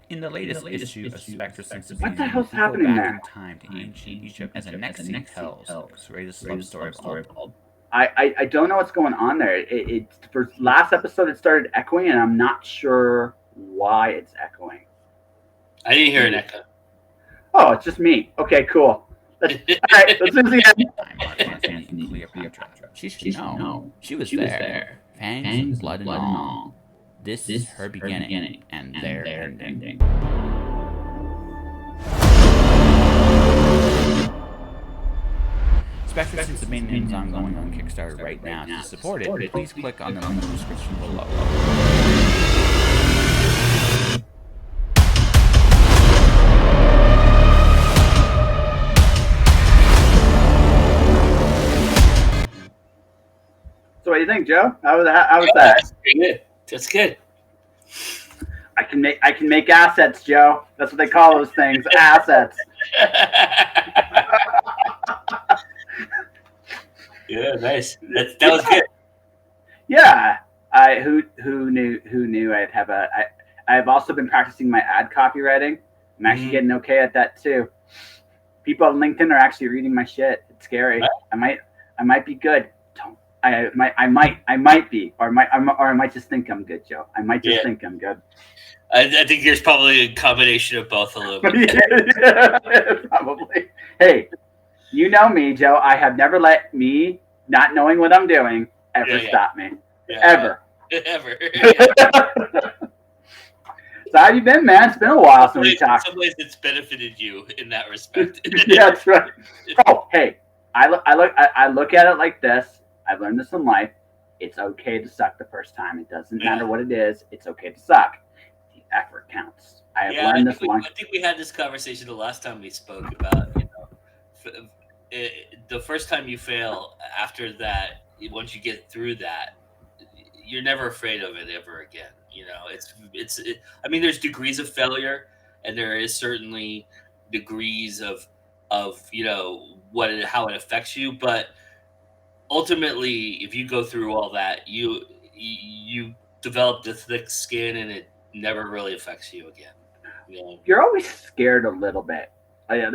In the latest issue of Spectre Since the What the Beginning, hell's we go happening back there? in time to ancient Egypt as the next scene tells its greatest love story of all. I don't know what's going on there. For last episode it started echoing, and I'm not sure why it's echoing. I didn't hear an echo. Oh, it's just me. Okay, cool. All right, let's do this again. Time Mark Antony and Cleopatra. She should know. She was there. Fangs and blood and all. This is her beginning and their ending. Spectre Since the Beginning is ongoing on Kickstarter right now. To support it, please click on the link in the description below. So what do you think, Joe? How was that? That's pretty good. That's good. I can make assets, Joe. That's what they call those things, assets. Yeah, nice. That was good. Yeah. Who knew I'd have I've also been practicing my ad copywriting. I'm actually getting okay at that too. People on LinkedIn are actually reading my shit. It's scary. Right. I might be good. Don't I might be, or I might just think I'm good, Joe. I might just think I'm good. I think there's probably a combination of both a little bit. Probably. Hey, you know me, Joe. I have never let me not knowing what I'm doing ever stop me. Yeah. Ever. Ever. So how you been, man? It's been a while since we talked. In some ways, it's benefited you in that respect. Yeah, that's right. Oh, hey, I look at it like this. I've learned this in life. It's okay to suck the first time. It doesn't matter what it is. It's okay to suck. The effort counts. I have learned this long. I think we had this conversation the last time we spoke about, the first time you fail. After that, once you get through that, you're never afraid of it ever again. I mean, there's degrees of failure, and there is certainly degrees of how it affects you. But ultimately, if you go through all that, you develop the thick skin, and it never really affects you again. You're always scared a little bit. I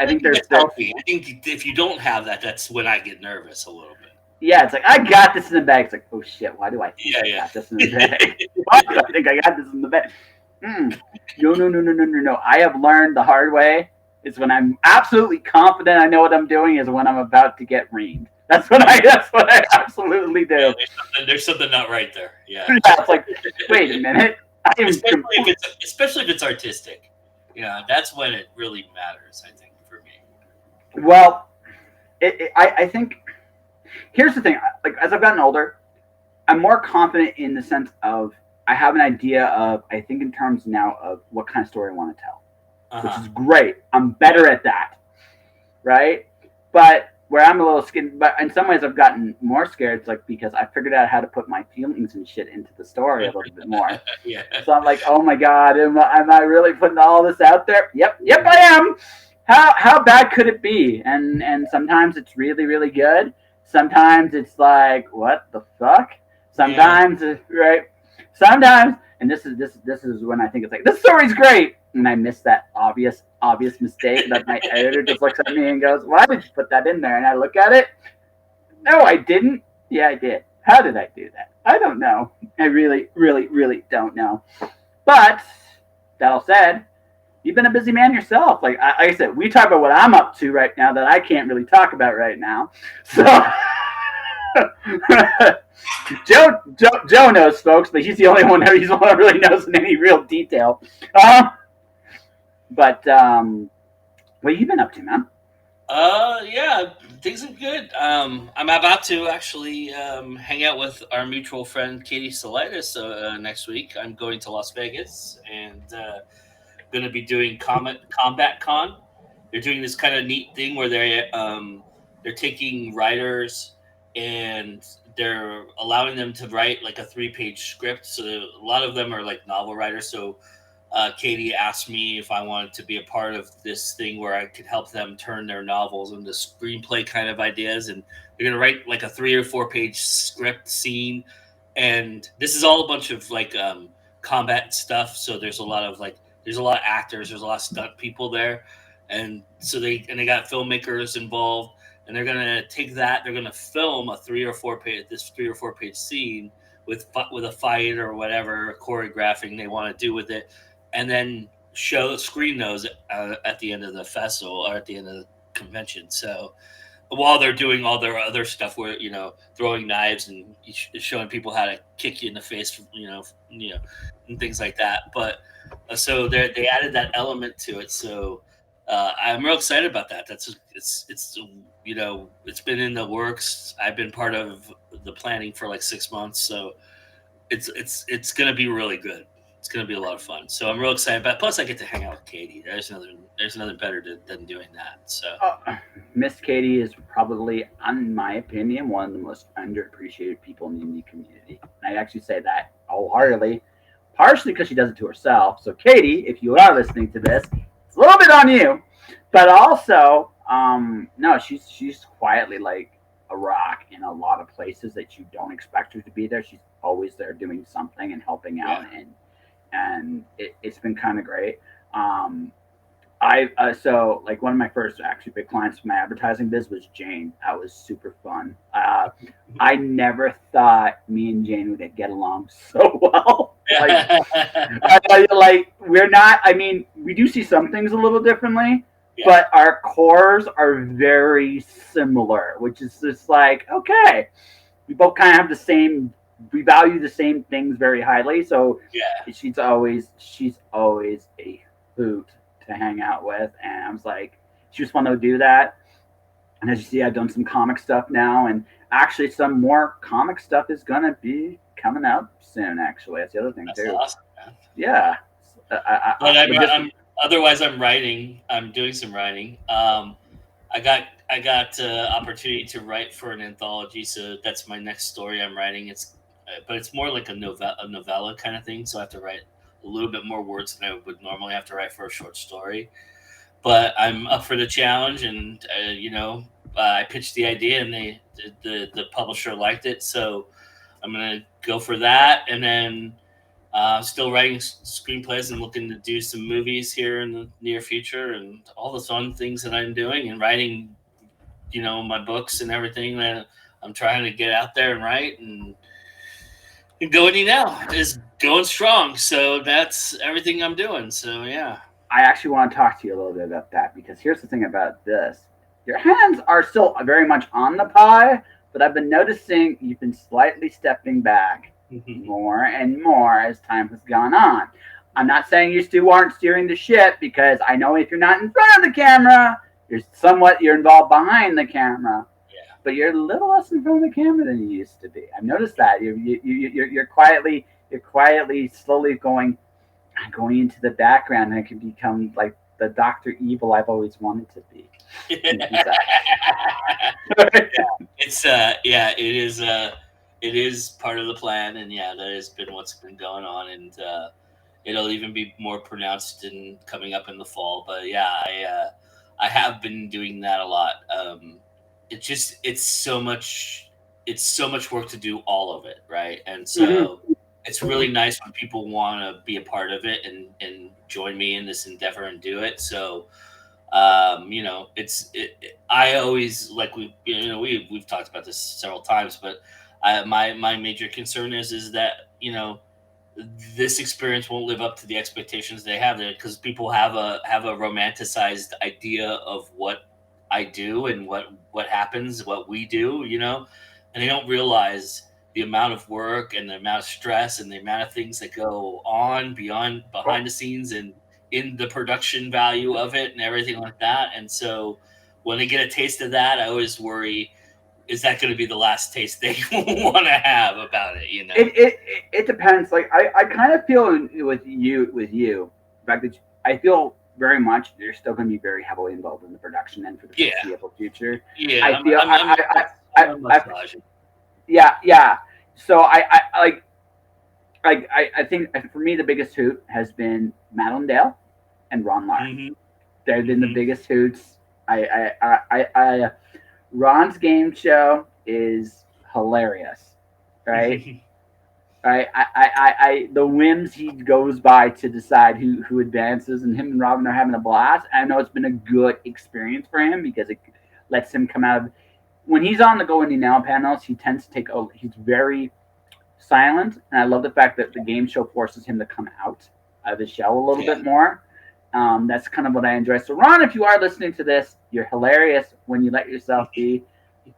think there's healthy. I think if you don't have that, that's when I get nervous a little bit. Yeah, it's like, I got this in the bag. It's like, oh shit, why do I think I got this in the bag? Why do I think I got this in the bag? No. I have learned the hard way is when I'm absolutely confident I know what I'm doing is when I'm about to get reamed. That's what I absolutely do. There's something not right there. Yeah. It's like, wait a minute. Especially if it's artistic. That's when it really matters, I think, for me. Well, I think here's the thing. Like, as I've gotten older, I'm more confident in the sense of I have an idea of, I think in terms now of what kind of story I want to tell, which is great. I'm better at that, right? But where I'm a little scared, but in some ways I've gotten more scared. It's like because I figured out how to put my feelings and shit into the story a little bit more. Yeah. So I'm like, oh my god, am I really putting all this out there? Yep, I am. How bad could it be? And sometimes it's really, really good. Sometimes it's like, what the fuck? Sometimes, right? Sometimes, and this is when I think it's like, this story's great, and I miss that obvious mistake that my editor just looks at me and goes, why did you put that in there? And I look at it, no, I didn't. Yeah, I did. How did I do that? I don't know. I really, really, really don't know. But that all said, you've been a busy man yourself. Like I said, we talk about what I'm up to right now that I can't really talk about right now. So Joe knows, folks, but he's the only one who really knows in any real detail. But what have you been up to, man? Yeah, things are good. I'm about to actually hang out with our mutual friend Katie Salidas next week. I'm going to Las Vegas and going to be doing Combat Con. They're doing this kind of neat thing where they're taking writers and they're allowing them to write like a 3-page script. So a lot of them are like novel writers. So Katie asked me if I wanted to be a part of this thing where I could help them turn their novels into screenplay kind of ideas. And they're going to write like a 3 or 4 page script scene. And this is all a bunch of like combat stuff. So there's a lot of actors, there's a lot of stunt people there, and so they got filmmakers involved, and they're gonna take that, they're gonna film a 3 or 4 page scene with a fight or whatever choreographing they want to do with it, and then screen those at the end of the festival or at the end of the convention. So while they're doing all their other stuff, where throwing knives and showing people how to kick you in the face, and things like that. But so they added that element to it. So I'm real excited about that. It's it's been in the works. I've been part of the planning for like 6 months, so it's gonna be really good. It's gonna be a lot of fun. So I'm real excited about it. Plus I get to hang out with Katie. There's nothing better than doing that. So Miss Katie is probably, in my opinion, one of the most underappreciated people in the indie community. And I actually say that wholeheartedly, partially because she does it to herself. So Katie, if you are listening to this, it's a little bit on you, but also, no, she's quietly like a rock in a lot of places that you don't expect her to be there. She's always there doing something and helping out, and it's been kind of great. So like one of my first actually big clients for my advertising biz was Jane. That was super fun. I never thought me and Jane would get along so well. Like we're not. I mean, we do see some things a little differently, but our cores are very similar, which is just like, okay, we both kind of have the same. We value the same things very highly. So she's always a hoot to hang out with, and I was like, she was fun to do that. And as you see, I've done some comic stuff now, and actually some more comic stuff is gonna be coming out soon. Actually, that's the other thing. That's too awesome, man. Yeah. Otherwise I'm writing. I'm doing some writing. I got opportunity to write for an anthology, so that's my next story I'm writing. But it's more like a novella kind of thing, so I have to write a little bit more words than I would normally have to write for a short story. But I'm up for the challenge, and I pitched the idea, and the publisher liked it, so I'm gonna go for that. And then still writing screenplays and looking to do some movies here in the near future, and all the fun things that I'm doing, and writing, my books and everything that I'm trying to get out there and write. And Going Now is going strong, so that's everything I'm doing. So yeah, I actually want to talk to you a little bit about that, because here's the thing about this: your hands are still very much on the pie, but I've been noticing you've been slightly stepping back more and more as time has gone on. I'm not saying you still aren't steering the ship, because I know if you're not in front of the camera, you're involved behind the camera. But you're a little less in front of the camera than you used to be. I've noticed that you're quietly slowly going into the background, and it can become like the Dr. Evil I've always wanted to be. It is part of the plan, and that has been what's been going on, and it'll even be more pronounced in coming up in the fall. But I have been doing that a lot. It's so much work to do all of it, right? And so it's really nice when people want to be a part of it and join me in this endeavor and do it. So I always, like, we've talked about this several times, but my major concern is that this experience won't live up to the expectations they have there, because people have a romanticized idea of what I do and what happens, what we do, and they don't realize the amount of work and the amount of stress and the amount of things that go on behind the scenes and in the production value of it and everything like that. And so when they get a taste of that, I always worry, is that going to be the last taste they want to have about it? It depends. Like I kind of feel with you, the fact that I feel very much you're still going to be very heavily involved in the production end for the foreseeable future. Yeah, I feel yeah. So I think for me the biggest hoot has been Madeline Dale and Ron Lar. Mm-hmm. They've been the biggest hoots. Ron's game show is hilarious, right? Right? The whims he goes by to decide who advances, and him and Robin are having a blast. I know it's been a good experience for him because it lets him come out of when he's on the Go Indie Now panels. He tends to he's very silent, and I love the fact that the game show forces him to come out of his shell a little bit more. That's kind of what I enjoy. So, Ron, if you are listening to this, you're hilarious when you let yourself be.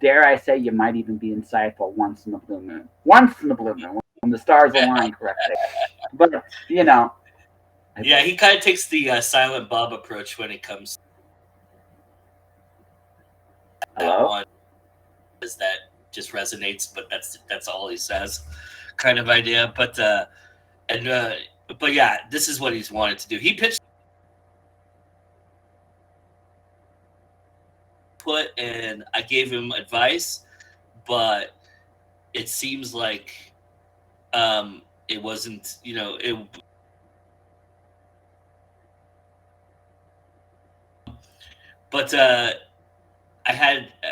Dare I say, you might even be insightful once in the blue moon. Once in the blue moon, when the stars align correctly. But, you know. Yeah, he kind of takes the Silent Bob approach when it comes to that one. That just resonates, but that's all he says, kind of idea. But yeah, this is what he's wanted to do. He pitched and I gave him advice, but it seems like it wasn't, but I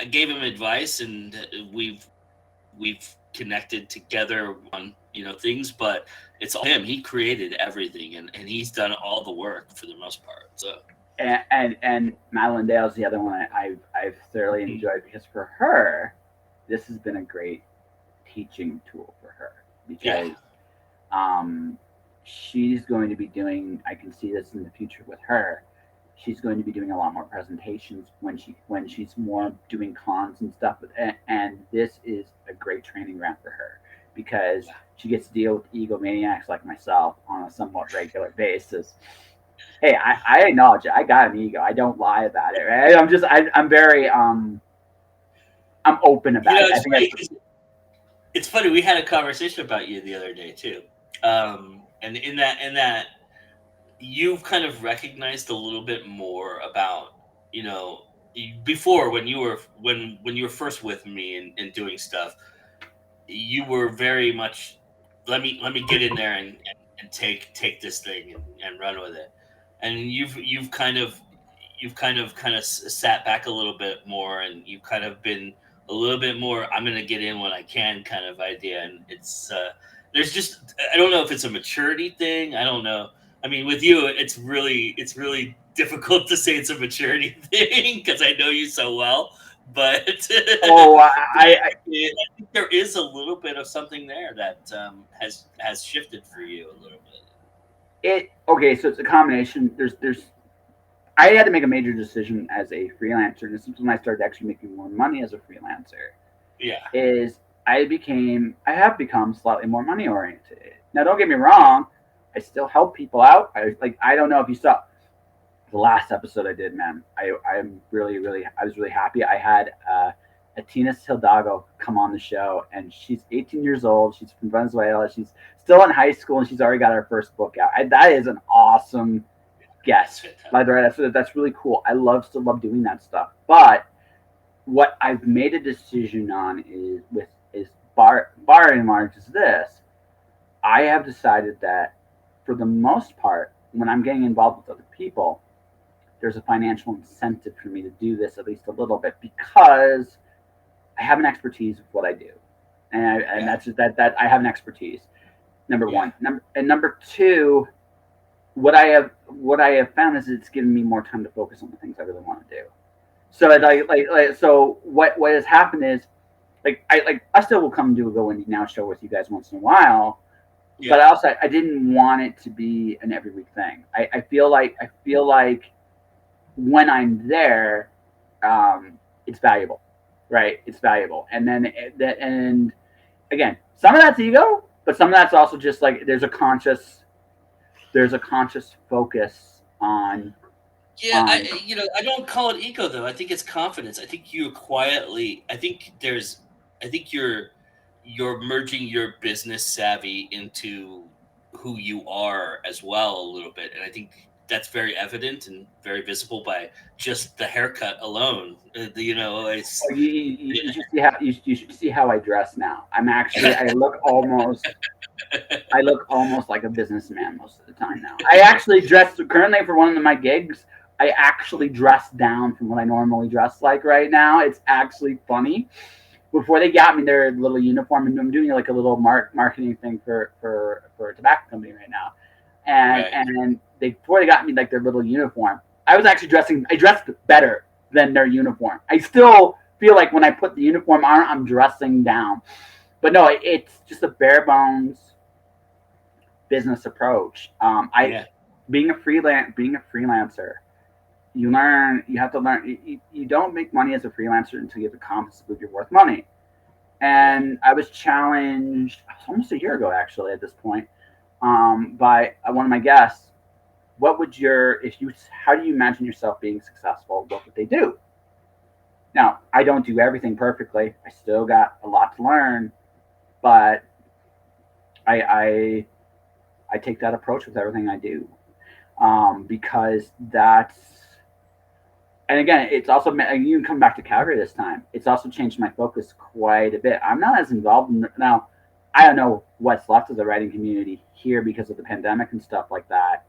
gave him advice, and we've connected together on things, but it's all him. He created everything, and he's done all the work for the most part. So and Madeline Dale's the other one I've thoroughly enjoyed, because for her, this has been a great teaching tool for her, because she's going to be doing, I can see this in the future with her, she's going to be doing a lot more presentations when she's more doing cons and stuff, and this is a great training ground for her, because she gets to deal with egomaniacs like myself on a somewhat regular basis. Hey, I acknowledge it. I got an ego. I don't lie about it. Right? I'm very I'm open about it. I think it's funny. We had a conversation about you the other day too, and in that you've kind of recognized a little bit more about before, when you were first with me and doing stuff, you were very much let me get in there and take this thing and run with it, and you've kind of sat back a little bit more, and you've kind of been a little bit more, I'm gonna get in when I can kind of idea. And it's there's just, I don't know if it's a maturity thing, I don't know. I mean, with you, it's really difficult to say it's a maturity thing because I know you so well. But I think there is a little bit of something there that has shifted for you a little bit. So it's a combination. There's I had to make a major decision as a freelancer, and this is when I started actually making more money as a freelancer. Yeah, is I have become slightly more money oriented. Now, don't get me wrong, I still help people out. I don't know if you saw the last episode I did, man. I was really happy. I had Atina Sildago come on the show, and she's 18 years old. She's from Venezuela. She's still in high school, and she's already got her first book out. That is an awesome guest. By the way, that's really cool. I still love doing that stuff. But what I've made a decision on is bar and large is this. I have decided that for the most part, when I'm getting involved with other people, there's a financial incentive for me to do this at least a little bit, because I have an expertise of what I do, and that's just that I have an expertise. Number one, number two, what I have found is it's given me more time to focus on the things I really want to do. So so what has happened is I still will come do a Go Indie Now show with you guys once in a while. Yeah. But also, I didn't want it to be an every week thing. I feel like when I'm there, it's valuable, right? It's valuable, and again, some of that's ego, but some of that's also just like there's a conscious focus on. Yeah, I don't call it ego though. I think it's confidence. I think you quietly. I think you're merging your business savvy into who you are as well a little bit, and I think that's very evident and very visible by just the haircut alone. You should see how I dress now. I look almost like a businessman most of the time now. I actually dress currently for one of my gigs. I actually dress down from what I normally dress like right now. It's actually funny. before they got me their little uniform, and I'm doing like a little marketing thing for a tobacco company right now, Right. and they before they got me like their little uniform, I was actually I dressed better than their uniform. I still feel like when I put the uniform on, I'm dressing down, but no, it's just a bare bones business approach. I Yeah. being a freelancer, you have to learn. You don't make money as a freelancer until you have the confidence to believe you're worth money. Yeah. And I was challenged almost a year ago, actually, at this point, by one of my guests. What would your if you How do you imagine yourself being successful? What would they do? Now, I don't do everything perfectly. I still got a lot to learn, but I I, I take that approach with everything I do, because that's and again, it's also you can come back to Calgary this time. It's also changed my focus quite a bit. I'm not as involved now. I don't know what's left of the writing community here because of the pandemic and stuff like that.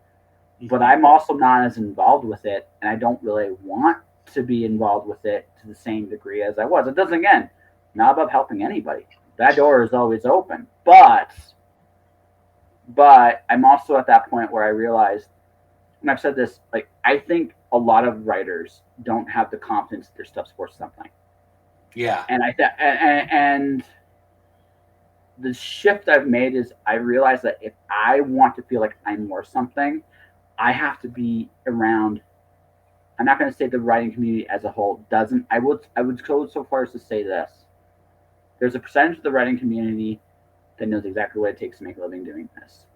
But Mhm. I'm also not as involved with it, and I don't really want to be involved with it to the same degree as I was. It doesn't again, not about helping anybody. That door is always open, but I'm also at that point where I realized, and I've said this, like I think a lot of writers don't have the confidence that their stuff's worth something. Yeah. And and the shift I've made is I realize that if I want to feel like I'm worth something, I have to be around. I'm not going to say the writing community as a whole doesn't. I would go so far as to say this: there's a percentage of the writing community that knows exactly what it takes to make a living doing this.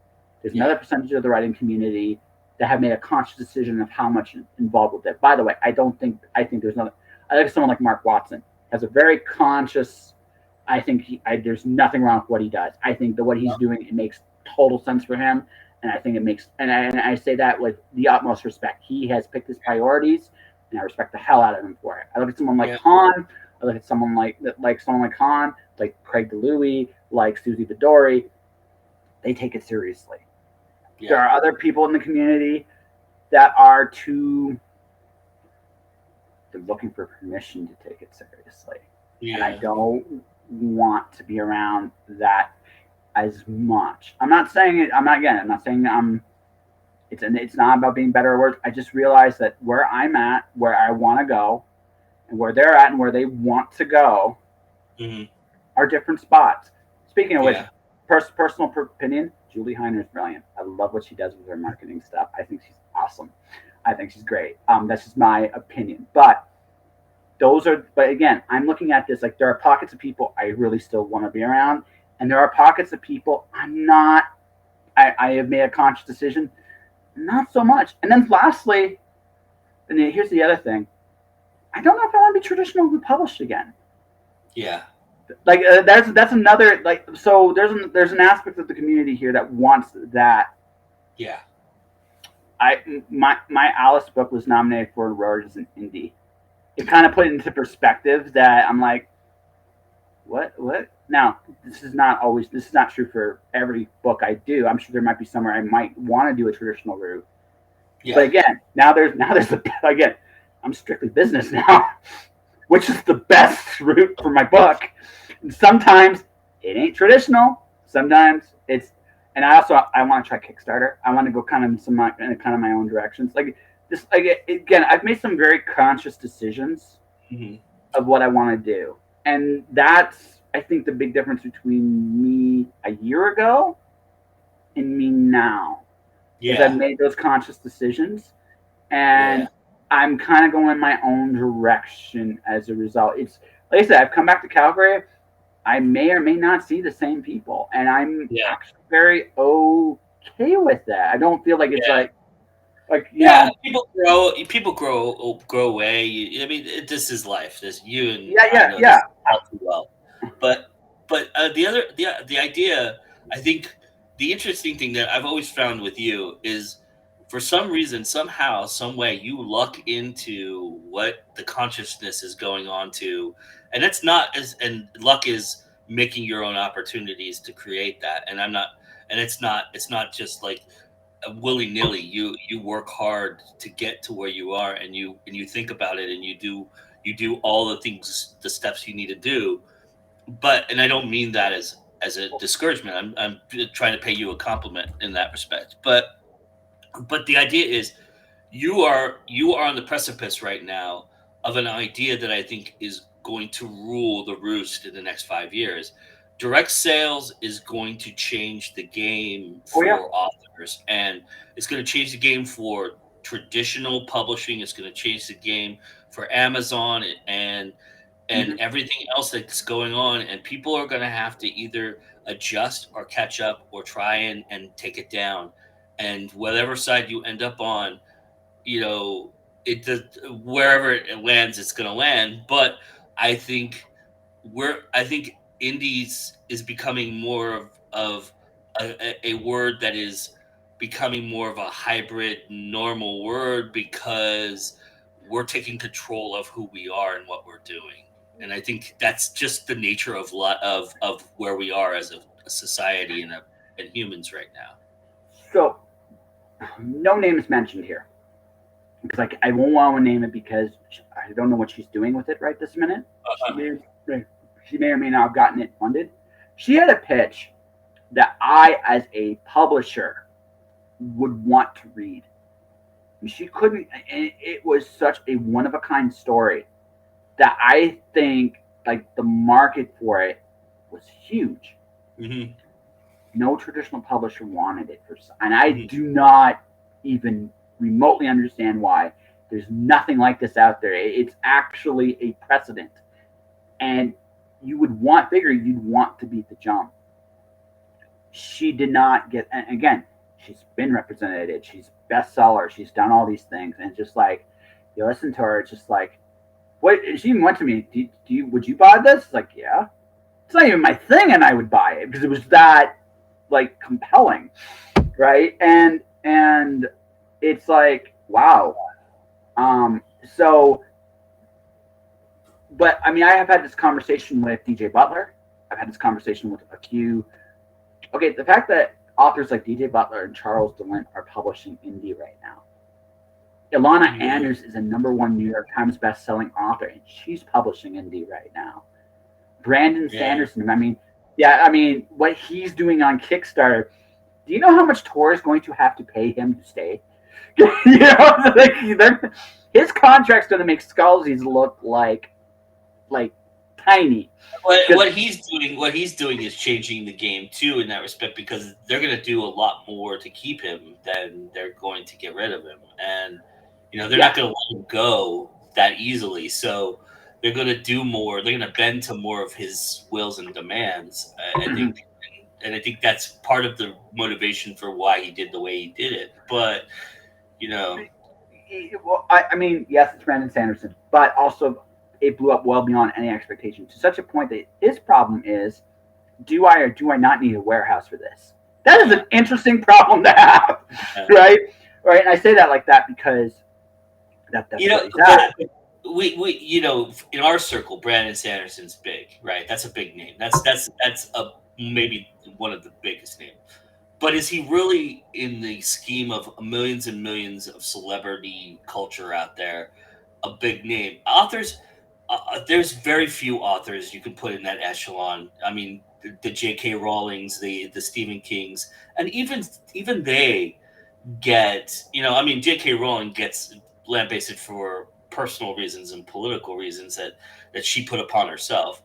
There's Yeah. another percentage of the writing community that have made a conscious decision of how much involved with it. By the way, I think there's another. I think someone like Mark Watson has a very conscious. I think there's nothing wrong with what he does. I think that what he's doing, it makes total sense for him, and I think it makes. And I say that with the utmost respect. He has picked his priorities, and I respect the hell out of him for it. I look at someone like Yeah. Han. I look at someone like someone like Han, like Craig DeLuey, like Susie Badori. They take it seriously. There Yeah. are other people in the community that are too. They're looking for permission to take it seriously, and I Yeah. don't want to be around that as much. I'm not saying it. I'm not again. I'm not saying I'm. It's not about being better or worse. I just realize that where I'm at, where I want to go, and where they're at, and where they want to go, Hmm. are different spots. Speaking of which, Yeah. personal opinion, Julie Heiner is brilliant. I love what she does with her marketing stuff. I think she's awesome. I think she's great. That's just my opinion. But again, I'm looking at this like there are pockets of people I really still want to be around, and there are pockets of people I'm not. I have made a conscious decision, not so much. And then lastly, and here's the other thing: I don't know if I want to be traditionally published again. Yeah. Like that's another like so there's an aspect of the community here that wants that. Yeah. My Alice book was nominated for awards as an indie. It kind of put it into perspective that I'm like, what now? This is not true for every book I do. I'm sure there might be somewhere I might want to do a traditional route, but Yeah. again, now there's the again, I'm strictly business now, which is the best route for my book. And sometimes it ain't traditional. Sometimes it's, and I want to try Kickstarter. I want to go kind of in kind of my own directions. Like this, again, I've made some very conscious decisions Hmm. of what I want to do, and that's I think the big difference between me a year ago and me now is I've Yeah. made those conscious decisions, Yeah. and I'm kind of going my own direction as a result. It's like I said, I've come back to Calgary. I may or may not see the same people, and I'm Yeah. actually very okay with that. I don't feel like it's Yeah. like Yeah. People grow. People grow away. I mean, this is life. This you and yeah, I yeah, know yeah, this all too well. But the idea. I think the interesting thing that I've always found with you is, for some reason, somehow, some way, you luck into what the consciousness is going on to, and it's not as and luck is making your own opportunities to create that. And I'm not. And it's not just like willy nilly. You work hard to get to where you are, and you think about it, and you do all the things, the steps you need to do. but and I don't mean that as a discouragement. I'm trying to pay you a compliment in that respect. But the idea is you are on the precipice right now of an idea that I think is going to rule the roost in the next 5 years. Direct sales is going to change the game Oh yeah. for authors, and it's going to change the game for traditional publishing. It's going to change the game for Amazon and Hmm. everything else that's going on. And people are going to have to either adjust or catch up or try and take it down. And whatever side you end up on, you know, it does, wherever it lands, it's going to land. But I think I think indies is becoming more of a word that is becoming more of a hybrid normal word because we're taking control of who we are and what we're doing. And I think that's just the nature of of where we are as a society and humans right now. So no names mentioned here because I won't want to name it because I don't know what she's doing with it right this minute. She may she may or may not have gotten it funded. She had a pitch that I, as a publisher, would want to read. She couldn't. It was such a one of a kind story that I think like the market for it was huge. Hmm. No traditional publisher wanted it for, and I Hmm. do not even remotely understand why. There's nothing like this out there. It's actually a precedent, and you would want figure you'd want to beat the jump. She did not get. And again, she's been represented. She's bestseller. She's done all these things, and it's just like you listen to her. It's just like what she even went to me. Do you would you buy this? It's like yeah. It's not even my thing, and I would buy it because it was that like compelling, right? And it's like wow. So, but I mean, I have had this conversation with DJ Butler. I've had this conversation with a Q. Okay, the fact that authors like DJ Butler and Charles DeLint are publishing indie right now. Ilana Yeah. Anders is a #1 New York Times best-selling author, and she's publishing indie right now. Brandon Yeah. Sanderson. I mean, yeah, I mean, what he's doing on Kickstarter. Do you know how much Tor is going to have to pay him to stay? You know, like his contract's going to make Scalzi's look like tiny. Because What he's doing is changing the game too in that respect because they're going to do a lot more to keep him than they're going to get rid of him, and they're not yeah, going to let him go that easily. So they're going to do more. They're going to bend to more of his wills and demands. I think, and I think that's part of the motivation for why he did the way he did it. But you know, well, I mean, yes, it's Brandon Sanderson, but also it blew up well beyond any expectation to such a point that his problem is, do I or do I not need a warehouse for this? That is yeah, an interesting problem to have, yeah. right? Right, and I say that like that because that's where he's But at. we in our circle, Brandon Sanderson's big, right? That's a big name. That's a maybe one of the biggest names. But is he really in the scheme of millions and millions of celebrity culture out there a big name? Authors, there's very few authors you can put in that echelon. I mean, the J.K. Rowlings, the Stephen Kings, and even they get, I mean, J.K. Rowling gets lambasted for personal reasons and political reasons that she put upon herself,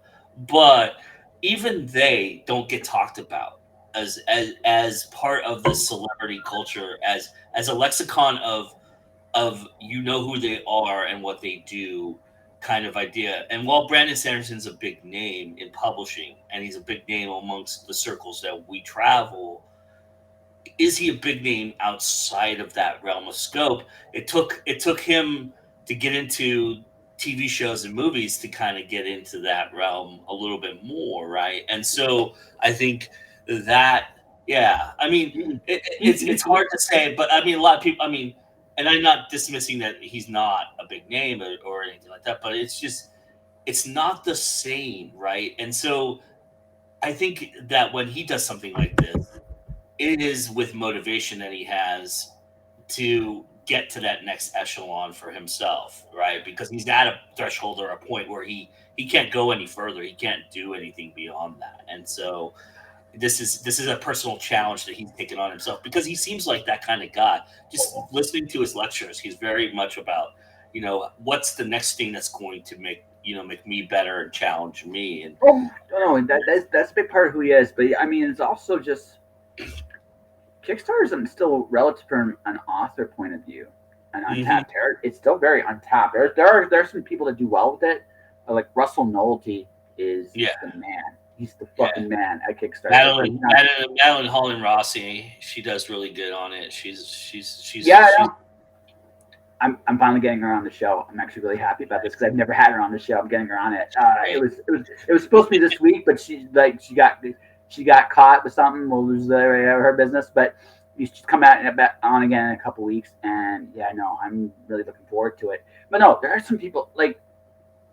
but even they don't get talked about as part of the celebrity culture as a lexicon of who they are and what they do kind of idea. And while Brandon Sanderson's a big name in publishing and he's a big name amongst the circles that we travel, is he a big name outside of that realm of scope? It took him to get into TV shows and movies to kind of get into that realm a little bit more, right? And so I think that, yeah, I mean, it's He's hard to say, but I mean, a lot of people, I mean, and I'm not dismissing that he's not a big name or anything like that, but it's just it's not the same, right? And so I think that when he does something like this, it is with motivation that he has get to that next echelon for himself, right? Because he's at a threshold or a point where he can't go any further. He can't do anything beyond that. And so this is a personal challenge that he's taken on himself because he seems like that kind of guy. Just listening to his lectures, he's very much about, what's the next thing that's going to make me better and challenge me. And no, that's a big part of who he is. But I mean, it's also just Kickstarter is still relative from an author point of view, an untapped territory. It's still very untapped. There are some people that do well with it, like Russell Nolte is the man. He's the fucking man at Kickstarter. Madeline Holland Rossi, she does really good on it. I'm finally getting her on the show. I'm actually really happy about this because I've never had her on the show. I'm getting her on it. It was supposed to be this week, but she got caught with something. We'll lose her business, but she's come out on again in a couple weeks, and I'm really looking forward to it. But no, there are some people like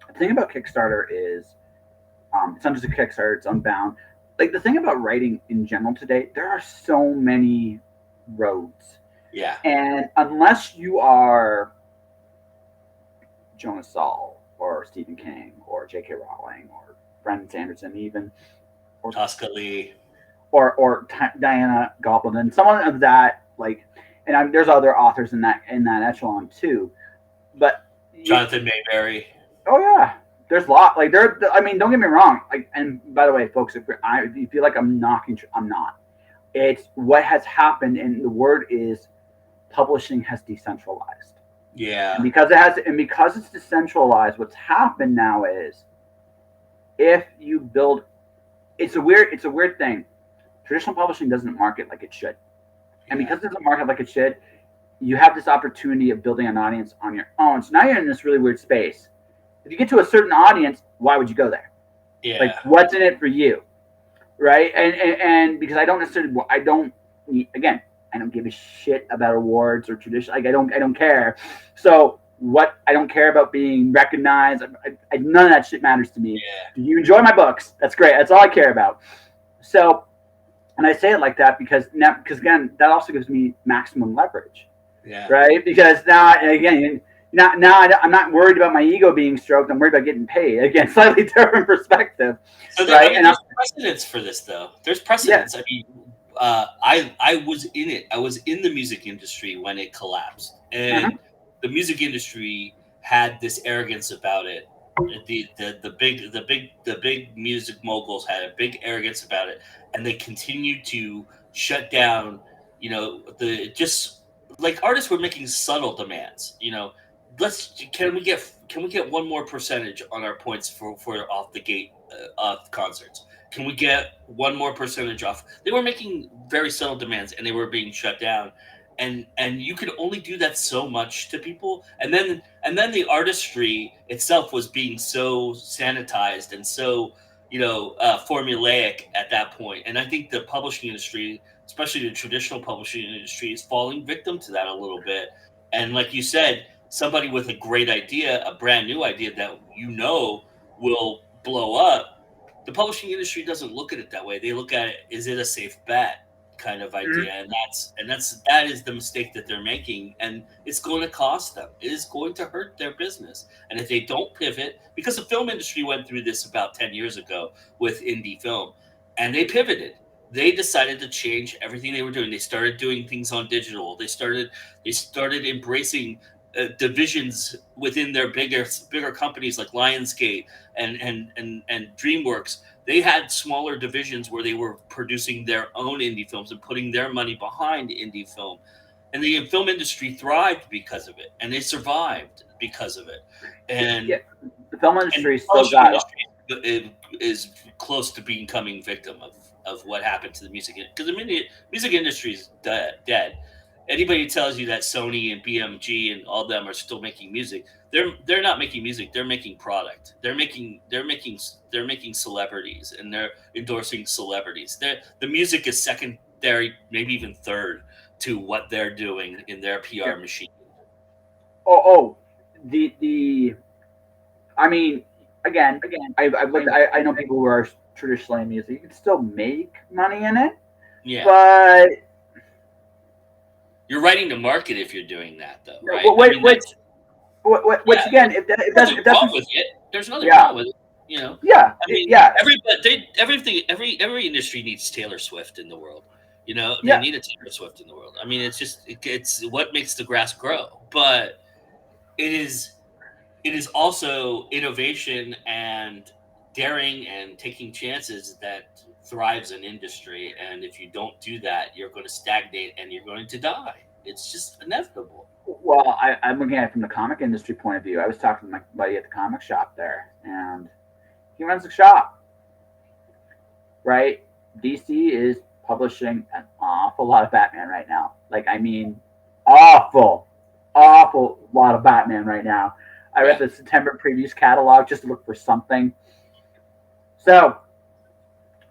the thing about Kickstarter is it's not just a Kickstarter; it's Unbound. Like the thing about writing in general today, there are so many roads. Yeah. And unless you are Jonas Saul or Stephen King or J.K. Rowling or Brandon Sanderson even, or Tosca Lee, or Diana Gabaldon, someone of that there's other authors in that echelon too, but Jonathan Mayberry. Oh yeah, there's a lot. Like I mean, don't get me wrong. Like, and by the way, folks, if you feel like I'm knocking, I'm not. It's what has happened, and the word is publishing has decentralized. Yeah. And because it's decentralized, what's happened now is if you build, it's a weird thing. Traditional publishing doesn't market like it should. And because it doesn't market like it should, you have this opportunity of building an audience on your own. So now you're in this really weird space. If you get to a certain audience, why would you go there? Yeah. Like, what's in it for you? Right? And because I don't give a shit about awards or tradition. Like I don't care. So I don't care about being recognized. None of that shit matters to me. Yeah. Do you enjoy my books? That's great. That's all I care about. So, and I say it like that because again, that also gives me maximum leverage. Yeah. Right? Because now I'm not worried about my ego being stroked. I'm worried about getting paid. Again, slightly different perspective. So there's precedence for this, though. There's precedence. Yeah. I mean, I was in it. I was in the music industry when it collapsed, and the music industry had this arrogance about it. The big music moguls had a big arrogance about it, and they continued to shut down. Just like artists were making subtle demands. Can we get one more percentage on our points for off the gate concerts? Can we get one more percentage off? They were making very subtle demands, and they were being shut down. And you could only do that so much to people. And then the artistry itself was being so sanitized and so formulaic at that point. And I think the publishing industry, especially the traditional publishing industry, is falling victim to that a little bit. And like you said, somebody with a great idea, a brand new idea that will blow up. The publishing industry doesn't look at it that way. They look at it, is it a safe bet kind of idea? And that is the mistake that they're making, and it's going to cost them. It is going to hurt their business. And if they don't pivot, because the film industry went through this about 10 years ago with indie film, and they pivoted. They decided to change everything they were doing. They started doing things on digital. They started embracing divisions within their bigger companies like Lionsgate and DreamWorks. They had smaller divisions where they were producing their own indie films and putting their money behind indie film. And the film industry thrived because of it, and they survived because of it. And the film industry is close to becoming victim of what happened to the music industry, because the music industry is dead. Anybody who tells you that Sony and BMG and all them are still making music, they're not making music. They're making product. They're making celebrities, and they're endorsing celebrities. The music is secondary, maybe even third, to what they're doing in their PR machine. I mean, again, I've looked. I know people who are traditionally in music. You can still make money in it. Yeah. But You're writing the market if you're doing that, though, right? Well, which again, if nothing that's wrong with it. There's nothing yeah, wrong with it. You know, yeah, I mean, yeah, every industry needs Taylor Swift in the world. You know, they yeah. need a Taylor Swift in the world. I mean, it's what makes the grass grow, but it is it is also innovation and daring and taking chances that thrives an industry. And if you don't do that, you're going to stagnate and you're going to die. It's just inevitable. Well, I'm looking at it from the comic industry point of view. I was talking to my buddy at the comic shop there, and he runs the shop, right? DC is publishing an awful lot of Batman right now. Like, I mean, awful, awful lot of Batman right now. I read the September previews catalog just to look for something. So,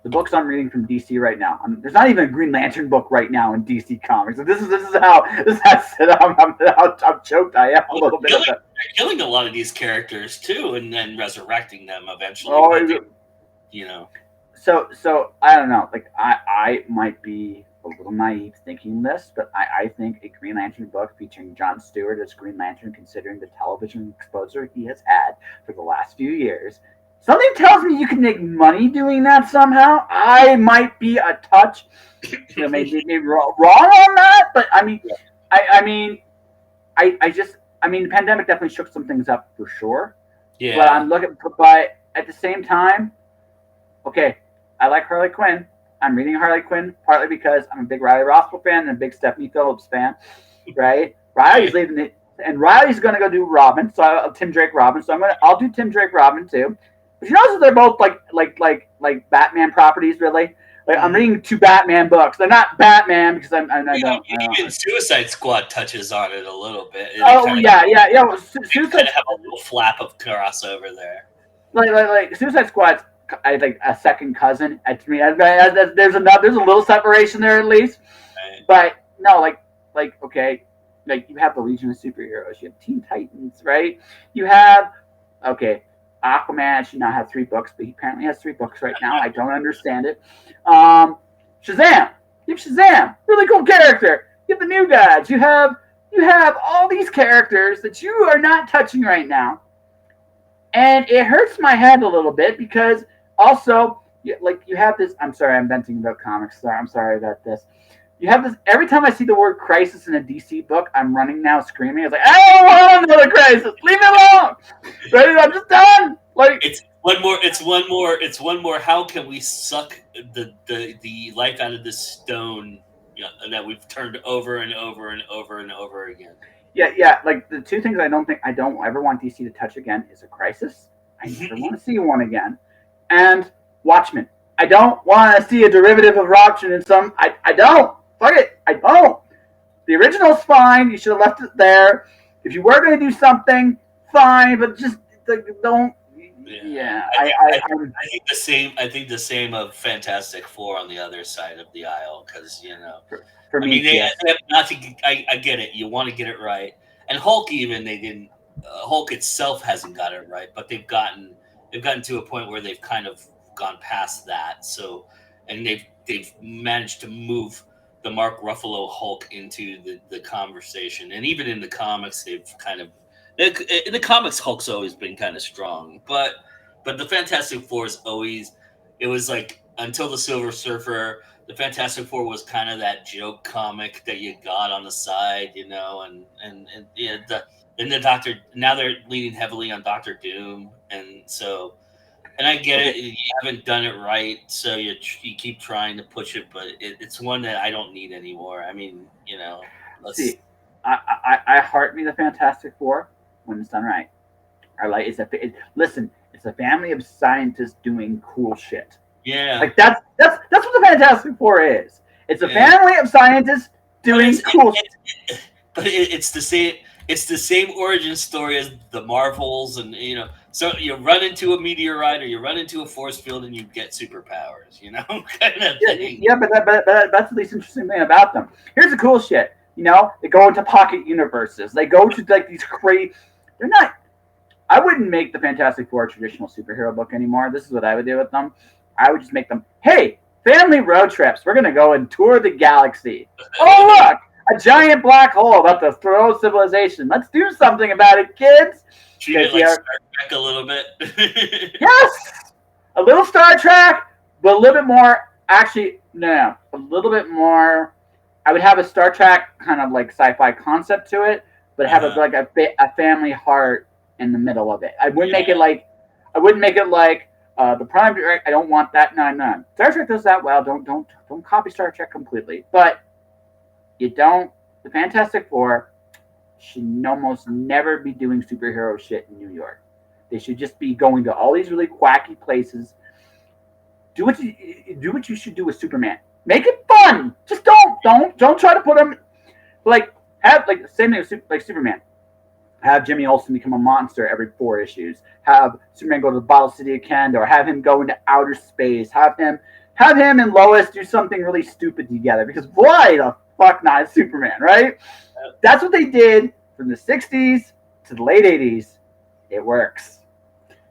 the books I'm reading from DC right now, there's not even a Green Lantern book right now in DC Comics. So this is how I'm choked. I am a little bit of it. They're killing a lot of these characters too, and then resurrecting them eventually. Oh, you know. So I don't know. Like I might be a little naive thinking this, but I think a Green Lantern book featuring Jon Stewart as Green Lantern, considering the television exposure he has had for the last few years. Something tells me you can make money doing that somehow. I might be a touch, maybe wrong on that, but I mean, the pandemic definitely shook some things up for sure. Yeah. But I'm looking, but at the same time, okay, I like Harley Quinn. I'm reading Harley Quinn partly because I'm a big Riley Rosswell fan and a big Stephanie Phillips fan, right? Riley's leaving it, and Riley's going to go do Robin, so Tim Drake Robin. So I'll do Tim Drake Robin too. But you notice they're both like Batman properties, really. Like I'm reading 2 Batman books. They're not Batman because I don't. Even Suicide Squad touches on it a little bit. Oh yeah. Well, Suicide kind of have a little flap of crossover there. Like Suicide Squad's like a second cousin. To me, there's a little separation there at least. Right. But no, like okay, like you have the Legion of Superheroes, you have Teen Titans, right? You have Aquaman should not have 3 books, but he apparently has 3 books right now. I don't understand it. Shazam. You have Shazam. Really cool character. You have the New Gods. You have all these characters that you are not touching right now. And it hurts my head a little bit because also, you have this. I'm sorry, I'm venting about comics. Sorry, I'm sorry about this. You have this. Every time I see the word crisis in a DC book, I'm running now screaming. I was like, I don't want another crisis. Leave me alone. Right? I'm just done. Like it's one more. How can we suck the life out of this stone that we've turned over and over and over and over again? Yeah. Like the 2 things I don't ever want DC to touch again is a crisis. I never want to see one again, and Watchmen. I don't want to see a derivative of Watchmen in some. I don't. Fuck it. I don't. The original's fine. You should have left it there. If you were going to do something, fine, but just don't. Yeah. I think the same. I think the same of Fantastic Four on the other side of the aisle because for me, they have not to. I get it. You want to get it right, and Hulk even they didn't. Hulk itself hasn't got it right, but they've gotten to a point where they've kind of gone past that. So, and they've managed to move the Mark Ruffalo Hulk into the conversation, and even in the comics, they've kind of in the comics Hulk's always been kind of strong, but the Fantastic Four is always it was like until the Silver Surfer, the Fantastic Four was kind of that joke comic that you got on the side, and the Doctor now they're leaning heavily on Doctor Doom, and so. And I get it. You haven't done it right, so you keep trying to push it, but it's one that I don't need anymore. I mean, let's see. I heart me the Fantastic Four when it's done right. I like listen. It's a family of scientists doing cool shit. Yeah, like that's what the Fantastic Four is. It's a family of scientists doing cool shit. But it's the same. It's the same origin story as the Marvels, and so you run into a meteorite or you run into a force field and you get superpowers, kind of thing. Yeah, but that's the least interesting thing about them. Here's the cool shit. They go into pocket universes. They go to like these crazy. They're not. I wouldn't make the Fantastic Four a traditional superhero book anymore. This is what I would do with them. I would just make them. Hey, family road trips. We're gonna go and tour the galaxy. Oh look. a giant black hole about to throw civilization. Let's do something about it, kids. Treat it like Star Trek a little bit. Yes, a little Star Trek, but a little bit more. Actually, no, a little bit more. I would have a Star Trek kind of like sci-fi concept to it, but have like a family heart in the middle of it. I wouldn't make it like. I wouldn't make it like the Prime Direct. I don't want that. No. Star Trek does that well. Don't copy Star Trek completely, but you don't. The Fantastic Four should almost never be doing superhero shit in New York. They should just be going to all these really quacky places. Do what you should do with Superman. Make it fun. Just don't try to put him have the same thing with like Superman. Have Jimmy Olsen become a monster every 4 issues. Have Superman go to the Bottle City of Kenda, or have him go into outer space. Have him and Lois do something really stupid together. Because why the fuck not Superman, right? That's what they did from the 60s to the late 80s. It works.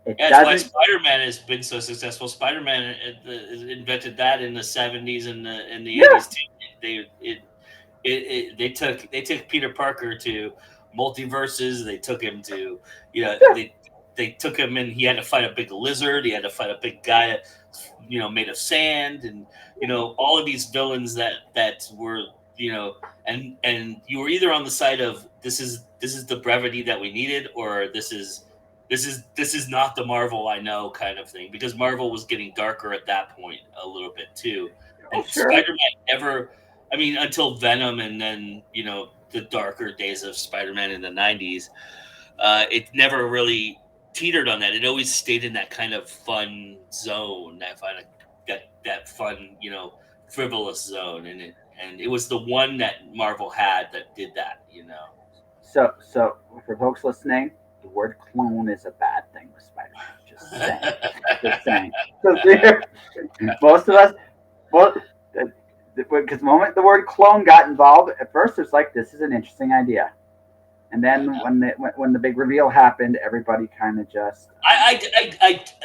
That's why Spider-Man has been so successful. Spider-Man invented that in the 70s and the 80s too. They took Peter Parker to multiverses. They took him to they took him and he had to fight a big lizard. He had to fight a big guy made of sand, and all of these villains that were and you were either on the side of this is the brevity that we needed, or this is not the Marvel I know kind of thing, because Marvel was getting darker at that point a little bit too. And Spider-Man never, until Venom, and then the darker days of Spider-Man in the 90s, it never really teetered on that. It always stayed in that kind of fun zone, that fun, frivolous zone, and it was the one that Marvel had that did that, So for folks listening, the word clone is a bad thing with Spider-Man. Just saying. Most of us, because the moment the word clone got involved, at first it's like, this is an interesting idea. And then when the big reveal happened, everybody kind of just. I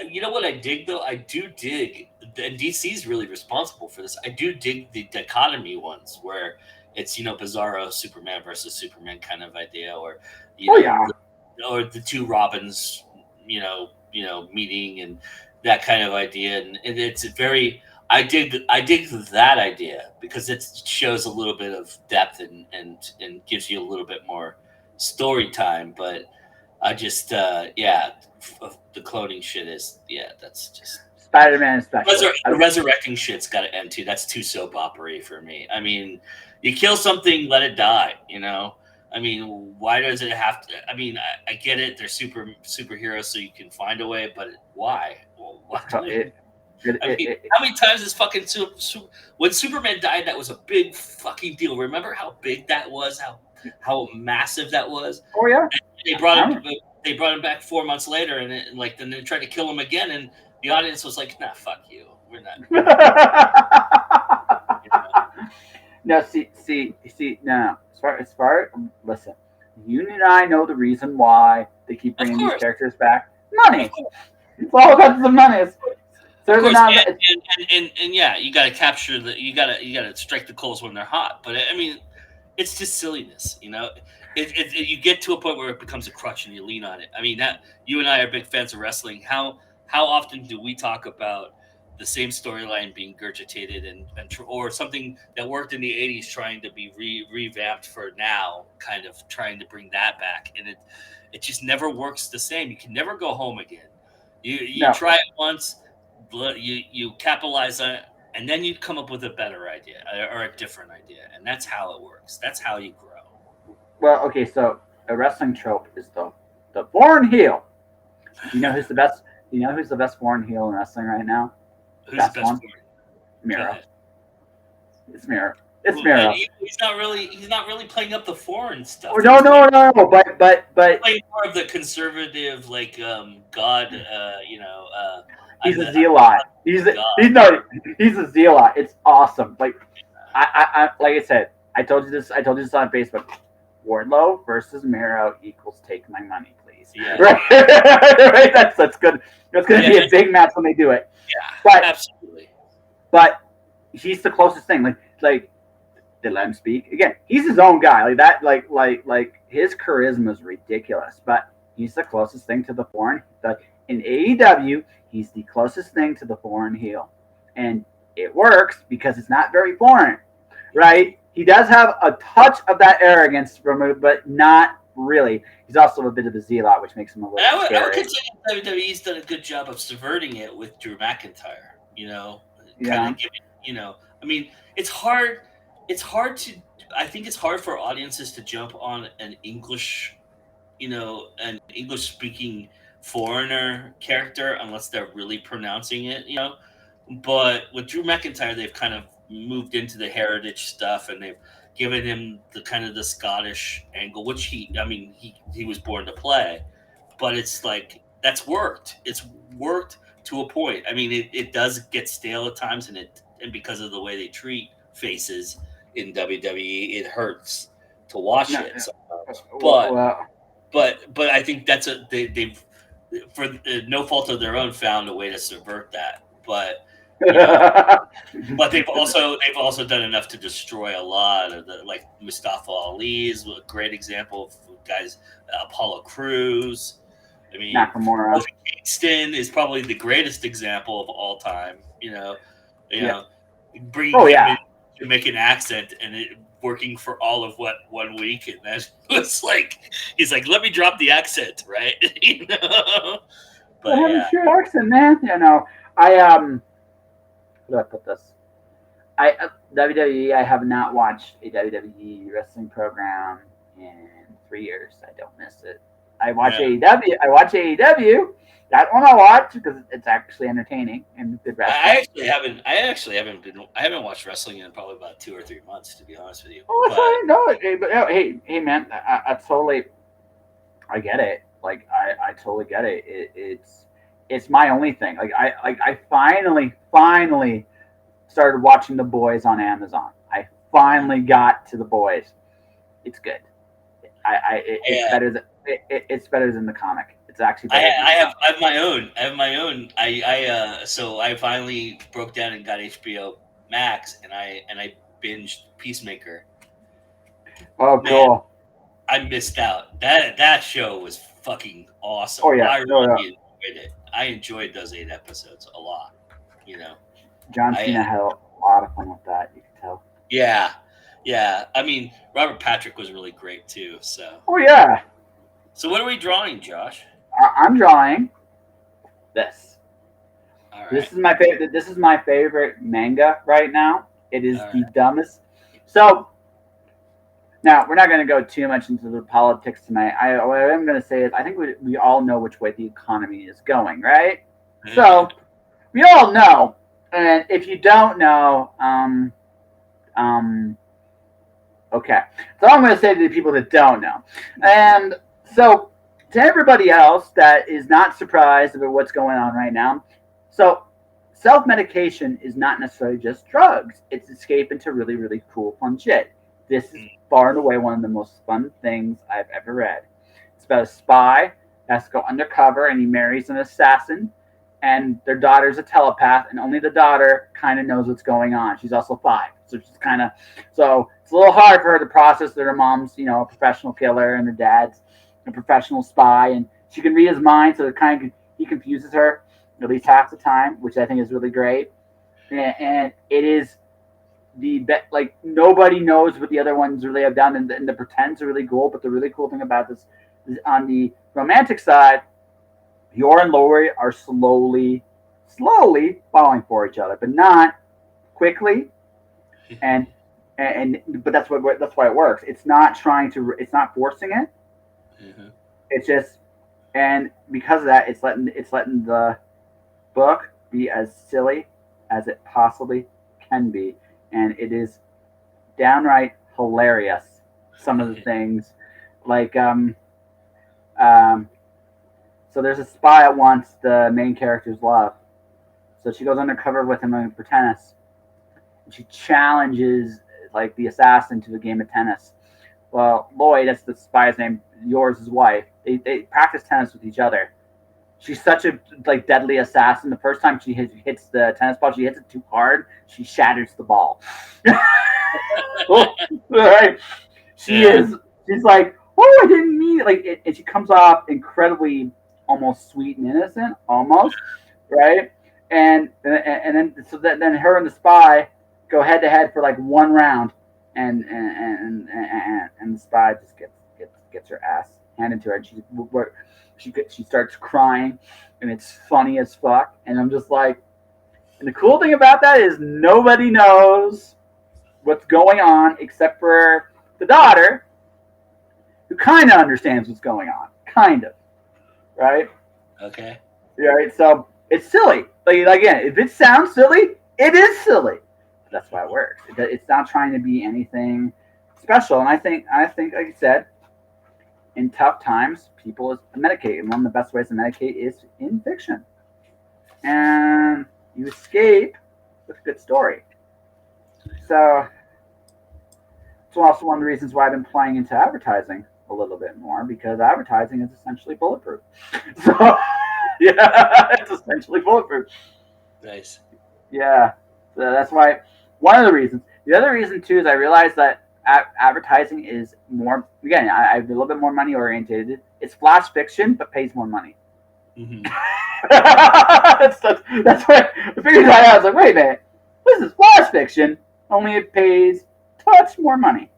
you know what I dig though? I do dig, and DC's really responsible for this. I do dig the dichotomy ones where it's Bizarro Superman versus Superman kind of idea, or or the two Robins, meeting and that kind of idea, and it's very. I dig that idea because it shows a little bit of depth and gives you a little bit more story time. But I just the cloning shit is that's just Spider-Man is special. The resurrecting shit's got to end too. That's too soap opera for me. You kill something, let it die. Why does it have to? I get it. They're superheroes, so you can find a way. But why? Well, how many times is fucking when Superman died? That was a big fucking deal. Remember how big that was? How massive that was? Oh yeah. And they brought him back 4 months later, and then they tried to kill him again, and the audience was like, "Nah, fuck you. We're not." No, see. No. As far listen, you and I know the reason why they keep bringing these characters back. Money. It's all about the money. And you got to capture you got to strike the coals when they're hot. But it's just silliness, you get to a point where it becomes a crutch and you lean on it. That you and I are big fans of wrestling. How often do we talk about the same storyline being gurgitated and or something that worked in the 80s trying to be revamped for now, kind of trying to bring that back, and it just never works the same. You can never go home again. You try it once, you capitalize on it, and then you come up with a better idea or a different idea, and that's how it works. That's how you grow. Well, okay, so a wrestling trope is the foreign heel. You know who's the best? You know who's the best foreign heel in wrestling right now? Who's the best one? Miro. It's Miro. It's Miro. He's not really playing up the foreign stuff. Oh, no. But playing more of the conservative, God. He's a zealot. He's a zealot. It's awesome. Like I said, I told you this on Facebook. Wardlow versus Miro equals take my money, please. Yeah. Right. That's good. That's going to be a big match when they do it. Yeah. But absolutely. But he's the closest thing. Like They let him speak. Again, he's his own guy. Like that. Like his charisma is ridiculous. But he's the closest thing to the foreign. In AEW, he's the closest thing to the foreign heel, and it works because it's not very foreign, right? He does have a touch of that arrogance removed, but not really. He's also a bit of a zealot, which makes him a little scary. I would consider WWE's done a good job of subverting it with Drew McIntyre. Kind of giving. I mean, it's hard. It's hard to. I think it's hard for audiences to jump on an English, an English speaking foreigner character unless they're really pronouncing it. But with Drew McIntyre, they've kind of moved into the heritage stuff, and they've given him the kind of the Scottish angle, which he was born to play. But it's like that's worked. It's worked to a point. I mean, it does get stale at times, and because of the way they treat faces in WWE, it hurts to watch it. So, but I think that's they've for no fault of their own found a way to subvert that. But but they've also done enough to destroy a lot of like Mustafa Ali is a great example of guys. Apollo Crews. I mean, Nakamura. Kingston is probably the greatest example of all time. Bringing him in to make an accent and it working for all of 1 week, and then it's like he's like, "Let me drop the accent," right? But I have a short accent, man. How do I put this? WWE. I have not watched a WWE wrestling program in 3 years. I don't miss it. I watch AEW. I watch AEW. That one I watch because it's actually entertaining and good wrestling. I haven't watched wrestling in probably about 2 or 3 months, to be honest with you. Oh, that's fine. No, hey, man, I totally, I get it. Like, I totally get it. It's my only thing. Like, I finally started watching The Boys on Amazon. I finally got to The Boys. It's good. It's better than the comic. It's actually better. I have my own. So I finally broke down and got HBO Max, and I binged Peacemaker. Oh, Man, cool! I missed out. That show was fucking awesome. Oh yeah, I really enjoyed it. I enjoyed those 8 episodes a lot. John Cena had a lot of fun with that. You can tell. Yeah. I mean, Robert Patrick was really great too. So. Oh yeah. So what are we drawing, Josh? I'm drawing this. All right. This is my favorite manga right now. It is the right. dumbest. So now we're not going to go too much into the politics tonight. What I'm going to say is I think we all know which way the economy is going, right? Mm-hmm. So we all know, and if you don't know, okay. So I'm going to say to the people that don't know, and so to everybody else that is not surprised about what's going on right now, so self-medication is not necessarily just drugs. It's escape into really, really cool, fun shit. This is far and away one of the most fun things I've ever read. It's about a spy that has to go undercover, and he marries an assassin, and their daughter's a telepath, and only the daughter kind of knows what's going on. She's also 5, so she's so it's a little hard for her to process that her mom's, a professional killer, and her dad's a professional spy, and she can read his mind, so he confuses her at least half the time, which I think is really great. And it is like nobody knows what the other ones really have done, and the pretends are really cool. But the really cool thing about this is on the romantic side, Yor and Lori are slowly falling for each other, but not quickly. But that's why it works. It's not forcing it. Mm-hmm. It's just, and because of that, it's letting the book be as silly as it possibly can be, and it is downright hilarious. Some of the things, like so there's a spy that wants the main character's love, so she goes undercover with him for tennis, and she challenges like the assassin to the game of tennis. Well, Lloyd, that's the spy's name, Yor's wife. They practice tennis with each other, She's such a deadly assassin. The first time she hits the tennis ball, she hits it too hard. She shatters the ball. Right? She is. She's like, oh, I didn't mean it. And she comes off incredibly, almost sweet and innocent, almost, right? And then then her and the spy go head to head for like one round, and the spy just gets her ass handed to her, and she starts crying, and it's funny as fuck. And I'm just like, and the cool thing about that is nobody knows what's going on except for the daughter, who kind of understands what's going on, kind of, right? Okay. Right. So it's silly. Again, if it sounds silly, it is silly. That's why it works. It's not trying to be anything special. And I think, like you said, in tough times, people medicate, and one of the best ways to medicate is in fiction. And you escape with a good story. So it's also one of the reasons why I've been playing into advertising a little bit more, because advertising is essentially bulletproof. So yeah, it's essentially bulletproof. Nice. Yeah, so that's why. One of the reasons. The other reason too is I realized that advertising is more. Again, I'm a little bit more money oriented. It's flash fiction, but pays more money. Mm-hmm. that's why I figured that out. I was like, wait a minute, this is flash fiction. Only it pays touch more money.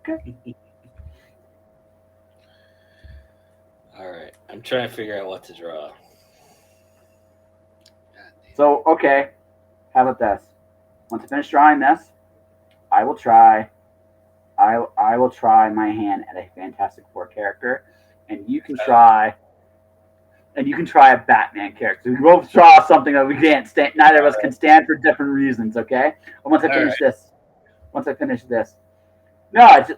Okay. All right. I'm trying to figure out what to draw. So okay, how about this? Once I finish drawing this, I will try. I will try my hand at a Fantastic Four character, and you can try. And you can try a Batman character. We both draw something that we can't stand. Neither of us can stand for different reasons. Okay. But once I finish this, no, it's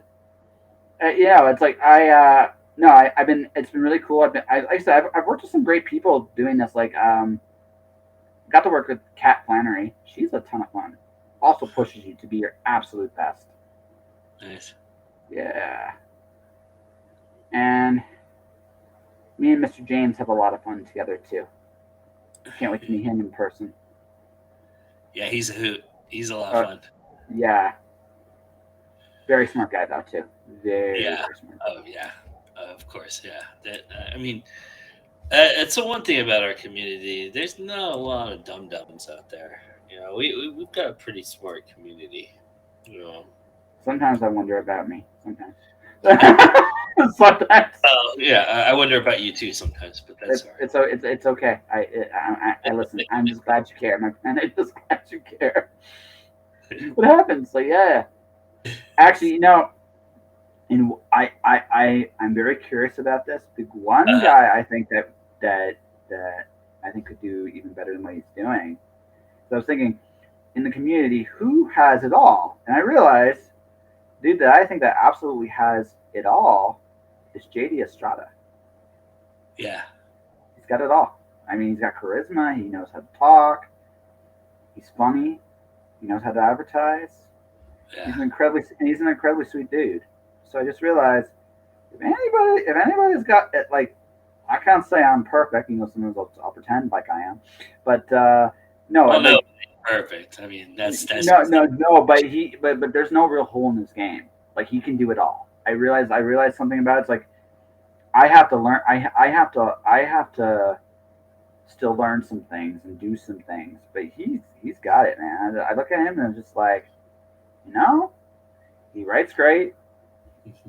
it's like I've been. It's been really cool. Like I said, I've worked with some great people doing this. Got to work with Kat Flannery. She's a ton of fun. Also pushes you to be your absolute best. Nice. Yeah. And me and Mr. James have a lot of fun together too. Can't wait to meet him in person. Yeah, he's a hoot. He's a lot of fun. Yeah. Very smart guy though too. Very smart. Oh yeah. Of course, yeah. It's the one thing about our community. There's not a lot of dum dums out there. We've got a pretty smart community. Sometimes I wonder about me. Sometimes. Sometimes. Oh yeah, I wonder about you too sometimes, but that's all right. It's okay. I listen. I'm just glad you care, my friend. I'm just glad you care. What happens? Yeah. Actually, and I'm very curious about this. The one guy I think that I think could do even better than what he's doing. So I was thinking, in the community, who has it all? And I realized, dude, that I think that absolutely has it all is JD Estrada. Yeah. He's got it all. I mean, he's got charisma. He knows how to talk. He's funny. He knows how to advertise. Yeah. He's an incredibly sweet dude. So I just realized, if anybody's got it, I can't say I'm perfect. Sometimes I'll pretend like I am, but no. Oh, no, perfect. I mean, that's no. But there's no real hole in this game. He can do it all. I realized something about it. It's like I have to learn. I have to still learn some things and do some things. But he's got it, man. I look at him and I'm just like, he writes great.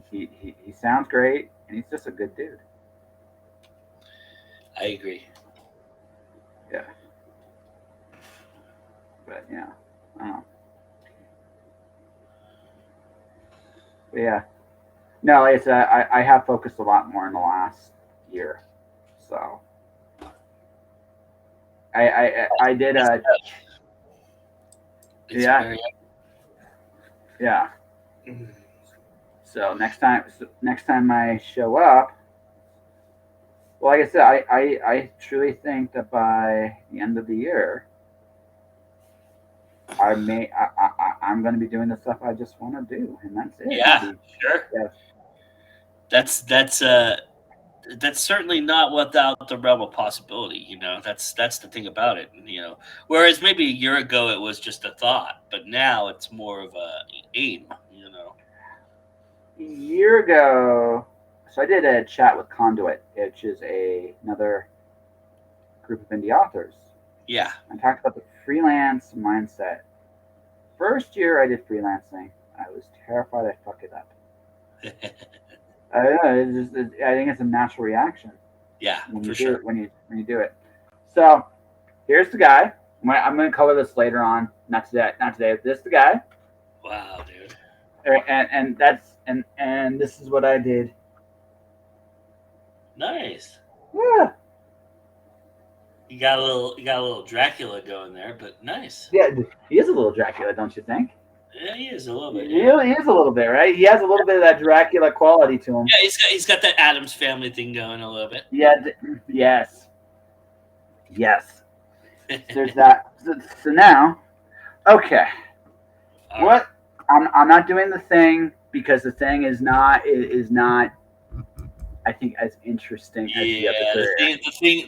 He sounds great, and he's just a good dude. I agree. Yeah. But yeah, I don't know. But yeah. No, like I said, I have focused a lot more in the last year. So I did yeah. So next time I show up, well, like I said, I truly think that by the end of the year, I'm going to be doing the stuff I just want to do, and that's it. Yeah, sure. Yeah. That's that's certainly not without the realm of possibility. That's the thing about it. Whereas maybe a year ago it was just a thought, but now it's more of a aim. A year ago, so I did a chat with Conduit, which is another group of indie authors. Yeah. I talked about the freelance mindset. First year I did freelancing, I was terrified I'd fuck it up. I don't know. I think it's a natural reaction. Yeah, when for you sure. do it, when you do it. So here's the guy. I'm going to cover this later on. Not today. This is the guy. Wow, dude. And this is what I did. Nice. Yeah. You got a little Dracula going there, but nice. Yeah, he is a little Dracula, don't you think? Yeah, he is a little bit. He is a little bit, right? He has a little bit of that Dracula quality to him. Yeah, he's got that Addams Family thing going a little bit. Yeah. Yes. There's that. So now, okay. All What? I'm not doing the thing because the thing is not I think as interesting as the other career.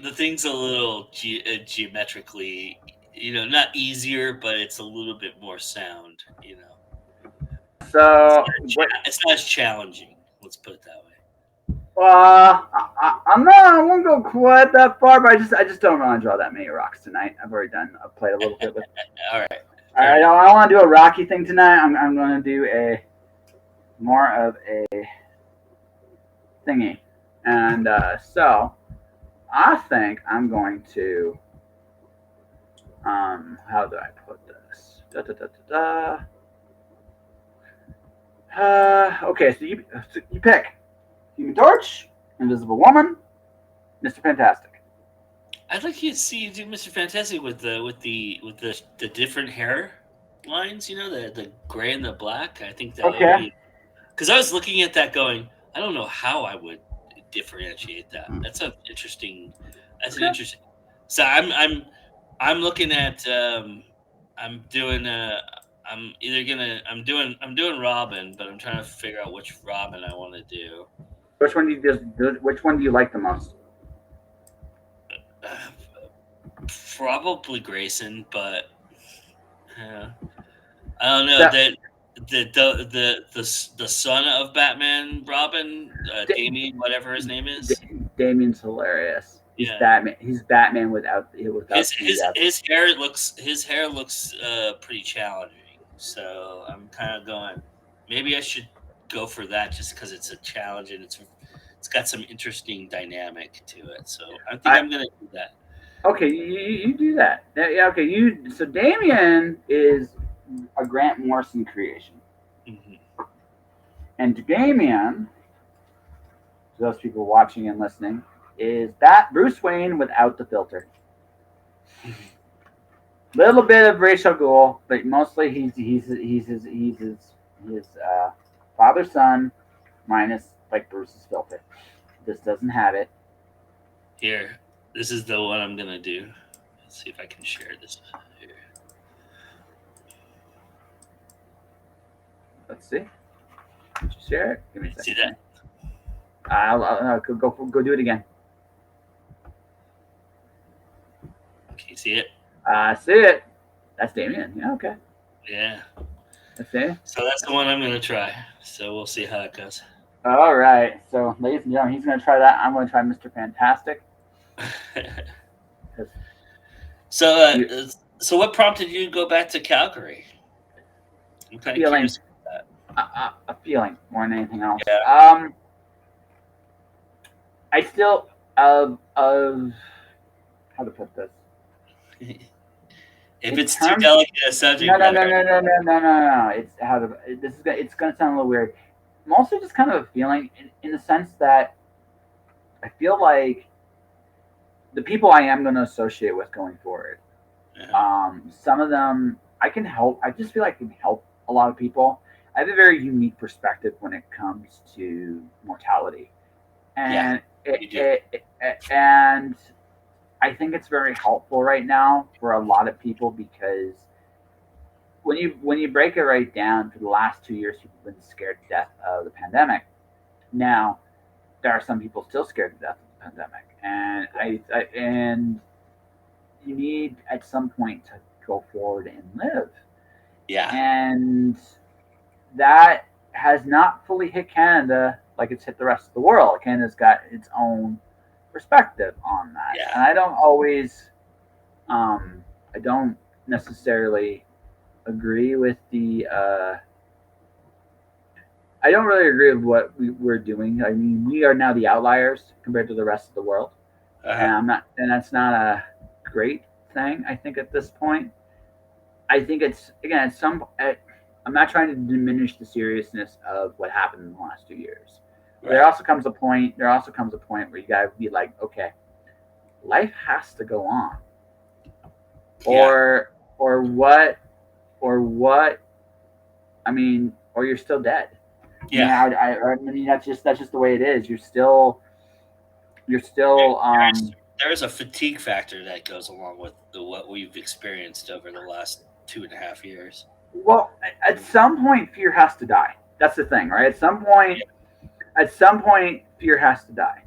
The thing's a little geometrically, not easier, but it's a little bit more sound. So It's not as challenging. Let's put it that way. I won't go quite that far, but I just don't want to draw that many rocks tonight. I've played a little bit with. All right. I don't want to do a rocky thing tonight. I'm going to do a more of a thingy, and so I think I'm going to how do I put this? Okay, so you pick Human Torch, Invisible Woman, Mr. Fantastic. I'd like you to see you do Mr. Fantastic with the different hair lines. The gray and the black. I think that would be, because I was looking at that going, I don't know how I would differentiate that. That's an interesting. Interesting. So I'm looking at I'm doing I'm doing Robin, but I'm trying to figure out which Robin I want to do. Which one do you like the most? Probably Grayson, but I don't know that the son of Batman, Robin, Damien, whatever his name is. Damien's hilarious. He's Batman. He's Batman without his hair looks pretty challenging. So I'm kind of going, maybe I should go for that just because it's a challenge and it's got some interesting dynamic to it. So I think I'm gonna do that. Okay, you do that. Yeah. Okay, so Damien is a Grant Morrison creation, and Damien, to those people watching and listening, is that Bruce Wayne without the filter. Little bit of Ra's al Ghul, but mostly he's his father's son, minus like Bruce's filter. This doesn't have it. Here, this is the one I'm gonna do. Let's see if I can share this here. Let's see. Did you share it? Give me a second. See that? I'll go do it again. Can you see it? I see it. That's Damien. Yeah, okay. Yeah. That's it. So that's the one I'm going to try. So we'll see how it goes. All right. So, ladies and gentlemen, he's going to try that. I'm going to try Mr. Fantastic. So what prompted you to go back to Calgary? I'm kind of curious about that. A feeling more than anything else. Yeah. I still of how to put this. If it's too delicate a subject, no. It's going to sound a little weird. Mostly just kind of a feeling in the sense that I feel like the people I am going to associate with going forward. Yeah. Some of them I can help. I just feel like I can help a lot of people. I have a very unique perspective when it comes to mortality, and and I think it's very helpful right now for a lot of people because when you break it right down, for the last 2 years, people have been scared to death of the pandemic. Now, there are some people still scared to death of the pandemic, and and you need at some point to go forward and live, Yeah. and that has not fully hit Canada like it's hit the rest of the world. Canada's got its own perspective on that, Yeah. and I don't necessarily agree with the. I don't really agree with what we're doing. I mean, we are now the outliers compared to the rest of the world, and Uh-huh. and that's not a great thing. I think at this point, I think it's again at some. I'm not trying to diminish the seriousness of what happened in the last 2 years. There Right. also comes a point. There also comes a point where you gotta be like, okay, life has to go on, Yeah. or or what, or what. I mean, or you're still dead. I mean, Yeah. I mean that's just the way it is. You're still There is a fatigue factor that goes along with what we've experienced over the last 2.5 years. well at some point fear has to die. That's the thing, right? At some point fear has to die.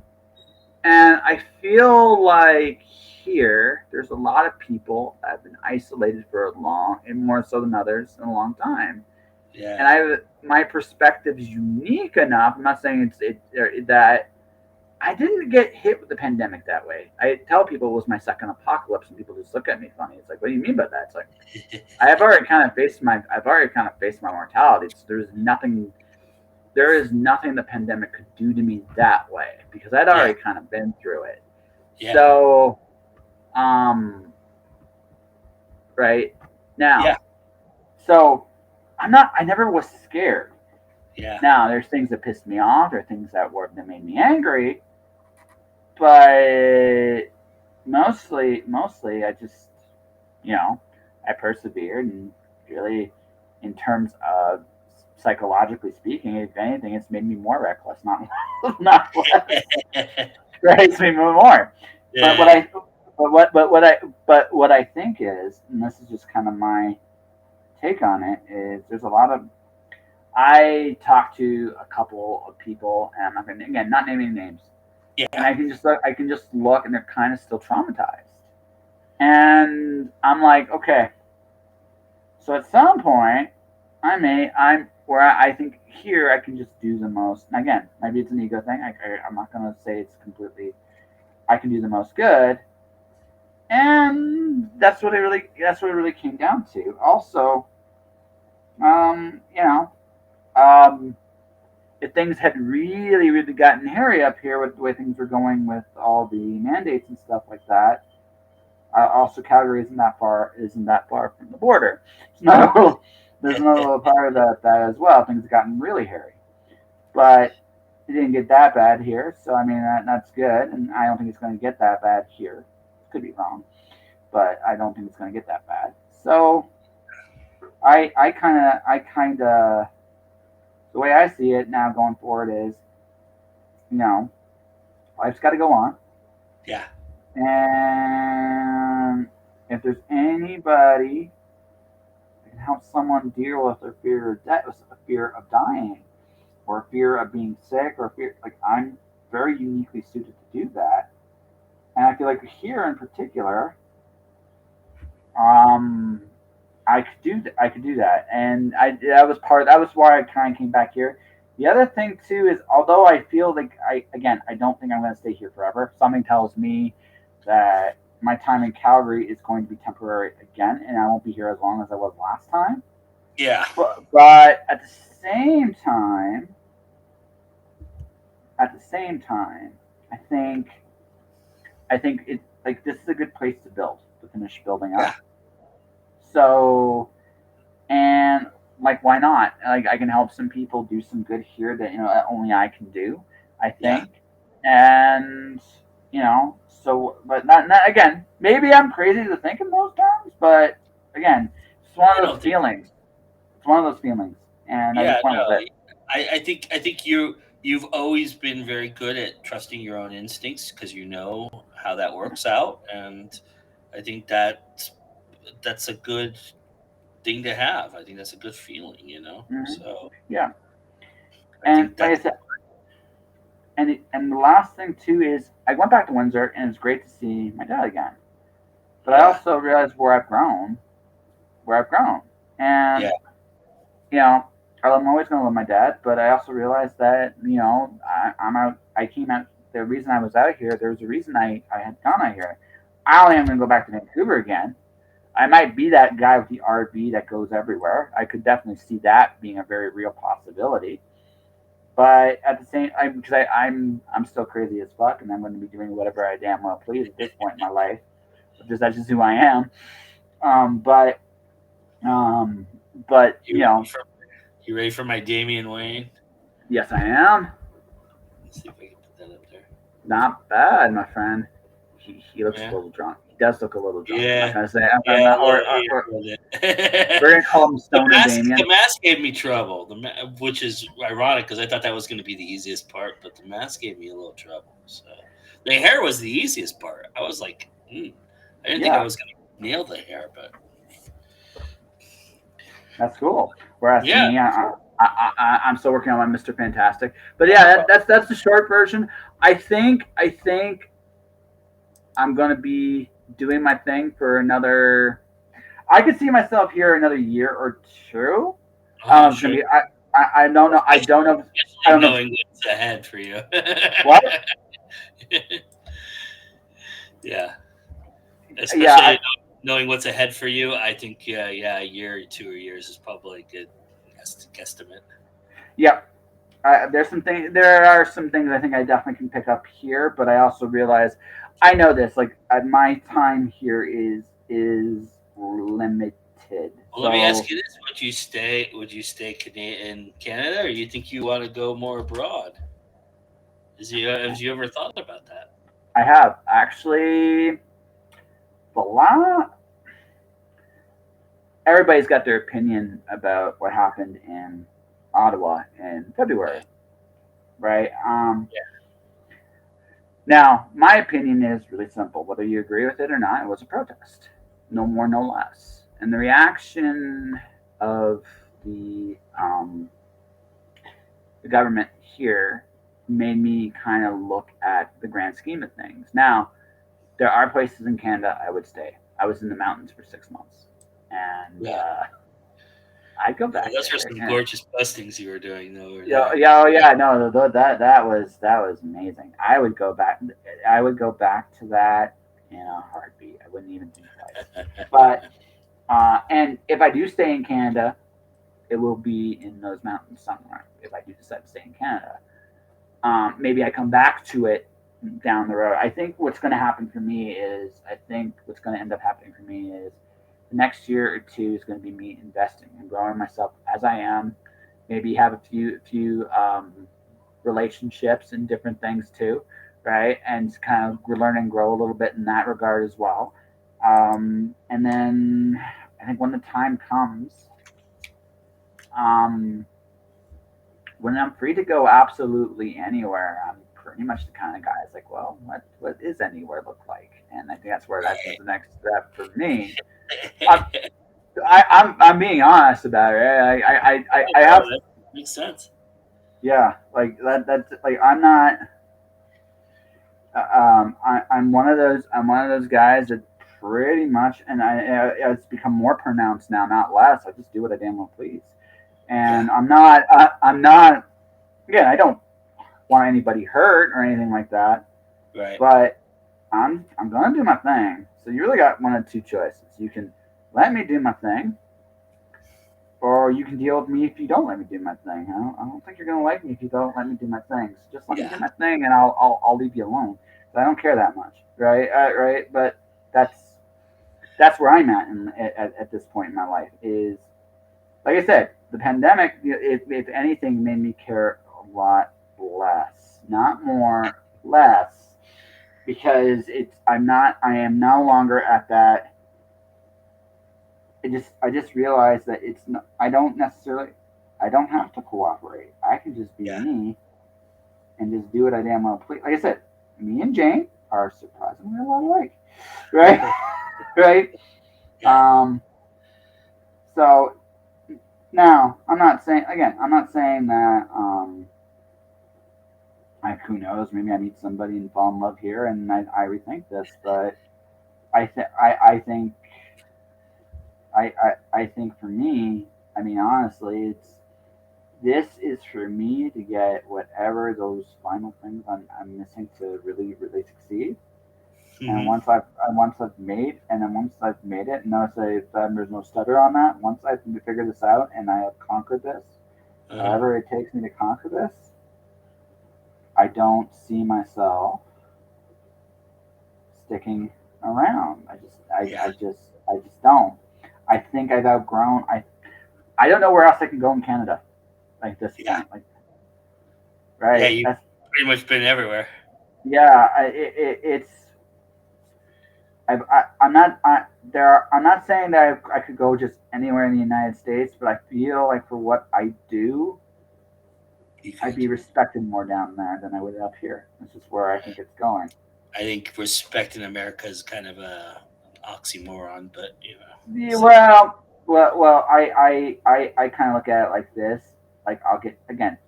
And I feel like here there's a lot of people that have been isolated for a long and more so than others in a long time. And Yeah. my perspective is unique enough. I'm not saying that I didn't get hit with the pandemic that way. I tell people it was my second apocalypse, and people just look at me funny. It's like, what do you mean by that? It's like I've already kind of faced my mortality. There is nothing the pandemic could do to me that way because I'd Yeah. already kind of been through it. Yeah. So, um, right Yeah. now, so I never was scared. Yeah. Now, there's things that pissed me off, there are things that made me angry, but mostly I just, you know, I persevered and really, in terms of psychologically speaking, if anything, it's made me more reckless, not not less. Right, it's made me more. But what Yeah. I, but what I think is, and this is just kind of my take on it, is there's a lot of. I talked to a couple of people, and I'm not going to, again, not naming names, and Yeah. I can just look, and they're kind of still traumatized, and I'm like, okay, so at some point, I'm where I think here I can just do the most. And again, maybe it's an ego thing. I'm not going to say it's completely. I can do the most good, and that's what it really came down to. Also, you know, um, if things had really gotten hairy up here with the way things were going with all the mandates and stuff like that. Also, Calgary isn't that far from the border. So there's another little part of that as well. Things have gotten really hairy, but it didn't get that bad here. So I mean that's good, and I don't think it's going to get that bad here. Could be wrong, but I don't think it's going to get that bad. So I kind of the way I see it now going forward is, you know, life's got to go on, Yeah. and if there's anybody that can help someone deal with their fear of death, a fear of dying, or a fear of being sick, or a fear like I'm very uniquely suited to do that, and I feel like here in particular, um, I could do that, and that was why I kind of came back here. The other thing too is, although I feel like I don't think I'm going to stay here forever. Something tells me that my time in Calgary is going to be temporary again, and I won't be here as long as I was last time. Yeah. But at the same time, I think it like this is a good place to build to finish building Yeah. up. So and like why not? Like I can help some people do some good here that that only I can do. I Yeah. think, and so not again. Maybe I'm crazy to think in those terms, but again, it's one I of those don't think. feelings. It's one of those feelings, and I Yeah. just went with No. it. I think you've always been very good at trusting your own instincts because you know how that works out, and I think that's a good thing to have. I think that's a good feeling. Hmm. So Yeah, I and think like I that's said, and the last thing too is I went back to Windsor and it's great to see my dad again. But I Yeah. also realized where I've grown, Yeah. and you know, I'm always going to love my dad, but I also realized that, I'm out. I came out. The reason I was out here, there was a reason I had gone out here. I only am going to go back to Vancouver again. I might be that guy with the RV that goes everywhere. I could definitely see that being a very real possibility. But at the same time, because I'm still crazy as fuck, and I'm going to be doing whatever I damn well please at this point in my life. Because that's just who I am. Um, but um, but You ready for, you ready for my Damian Wayne? yes, I am. Let's see if I can put that up there. Not bad, my friend. He looks a Yeah. little drunk. He does look a little drunk. I'm not Yeah. gonna say. I'm Yeah. not, Yeah, a little bit. we're gonna call him The Stoner mask, Damien. the mask gave me trouble. Which is ironic because I thought that was going to be the easiest part, but the mask gave me a little trouble. So the hair was the easiest part. I was like, I didn't think I Yeah, was going to nail the hair, but that's cool. Whereas yeah, me, I'm still working on my Mr. Fantastic. But yeah, that's the short version. I think I'm gonna be doing my thing for another. I could see myself here another year or two. oh It's gonna sure. be. I don't know. I don't know. I Especially don't know. knowing what's ahead for you. What? Yeah, Yeah. especially knowing what's ahead for you. I think a year or 2 years is probably a good guesstimate. Yeah. There are some things I think I definitely can pick up here, but I also realize I know this. Like my time here is limited. Well, let me ask So you this: Would you stay in Canada, or you think you want to go more abroad? Have you ever thought about that? I have actually the lot. Everybody's got their opinion about what happened in Ottawa in Yeah, February, right? yeah, Now, my opinion is really simple. Whether you agree with it or not, it was a protest. No more, no less. And the reaction of the government here made me kind of look at the grand scheme of things. Now, there are places in Canada I would stay. I was in the mountains for 6 months, and yeah. I'd go Yeah, back those are there. some And, gorgeous bustings you were doing over yeah, there. yeah, oh, yeah, no, that was amazing. I would go back. I would go back to that in a heartbeat. I wouldn't even think twice. But and if I do stay in Canada, it will be in those mountains somewhere. If I do decide to stay in Canada, maybe I come back to it down the road. I think what's going to happen for me is I think what's going to end up happening for me is the next year or two is going to be me investing and growing myself as I am. Maybe have a few relationships and different things too, right? And kind of learn and grow a little bit in that regard as well. And then I think when the time comes, um, when I'm free to go absolutely anywhere, I'm pretty much the kind of guy that's like, well, what is anywhere look like? And I think that's the next step for me. I'm I'm being honest about it. Right? I No, have that makes sense. yeah, like that's like I'm not. I'm one of those guys that pretty much, and it's become more pronounced now, not less. I just do what I damn well please, Yeah, and I'm not. Again, I don't want anybody hurt or anything like that, right. but I'm gonna do my thing. So you really got one of two choices. You can let me do my thing, or you can deal with me if you don't let me do my thing. I don't think you're gonna like me if you don't let me do my thing. So just let me do Yeah, my thing, and I'll leave you alone. But I don't care that much, right? Right? But that's where I'm at, at this point in my life. Is like I said, the pandemic, if anything, made me care a lot less, not more, less, because I am no longer at that. I just realized that it's not, I don't have to cooperate. I can just be yeah, me and just do what I damn well please. Like I said, me and Jane are surprisingly a lot alike, right? Right? yeah, Um, so now I'm not saying that who knows? Maybe I meet somebody and fall in love here, and I rethink this. But I think I think for me, I mean, honestly, this is for me to get whatever those final things I'm missing to really succeed. And Mm-hmm. once I've made it, and notice there's no stutter on that. Once I've figured this out and I have conquered this, Uh-huh. however it takes me to conquer this, I don't see myself sticking around. Yeah. I just don't. I think I've outgrown. I don't know where else I can go in Canada. Like this Yeah. point, like Yeah. right. You've That's pretty much been everywhere. yeah. It's. I'm not. I'm not saying that I could go just anywhere in the United States, but I feel like for what I do, You I'd could. be respected more down there than I would up here. This is where I think it's going. I think respect in America is kind of a oxymoron, but Yeah, so I kind of look at it like this. Like I'll get again.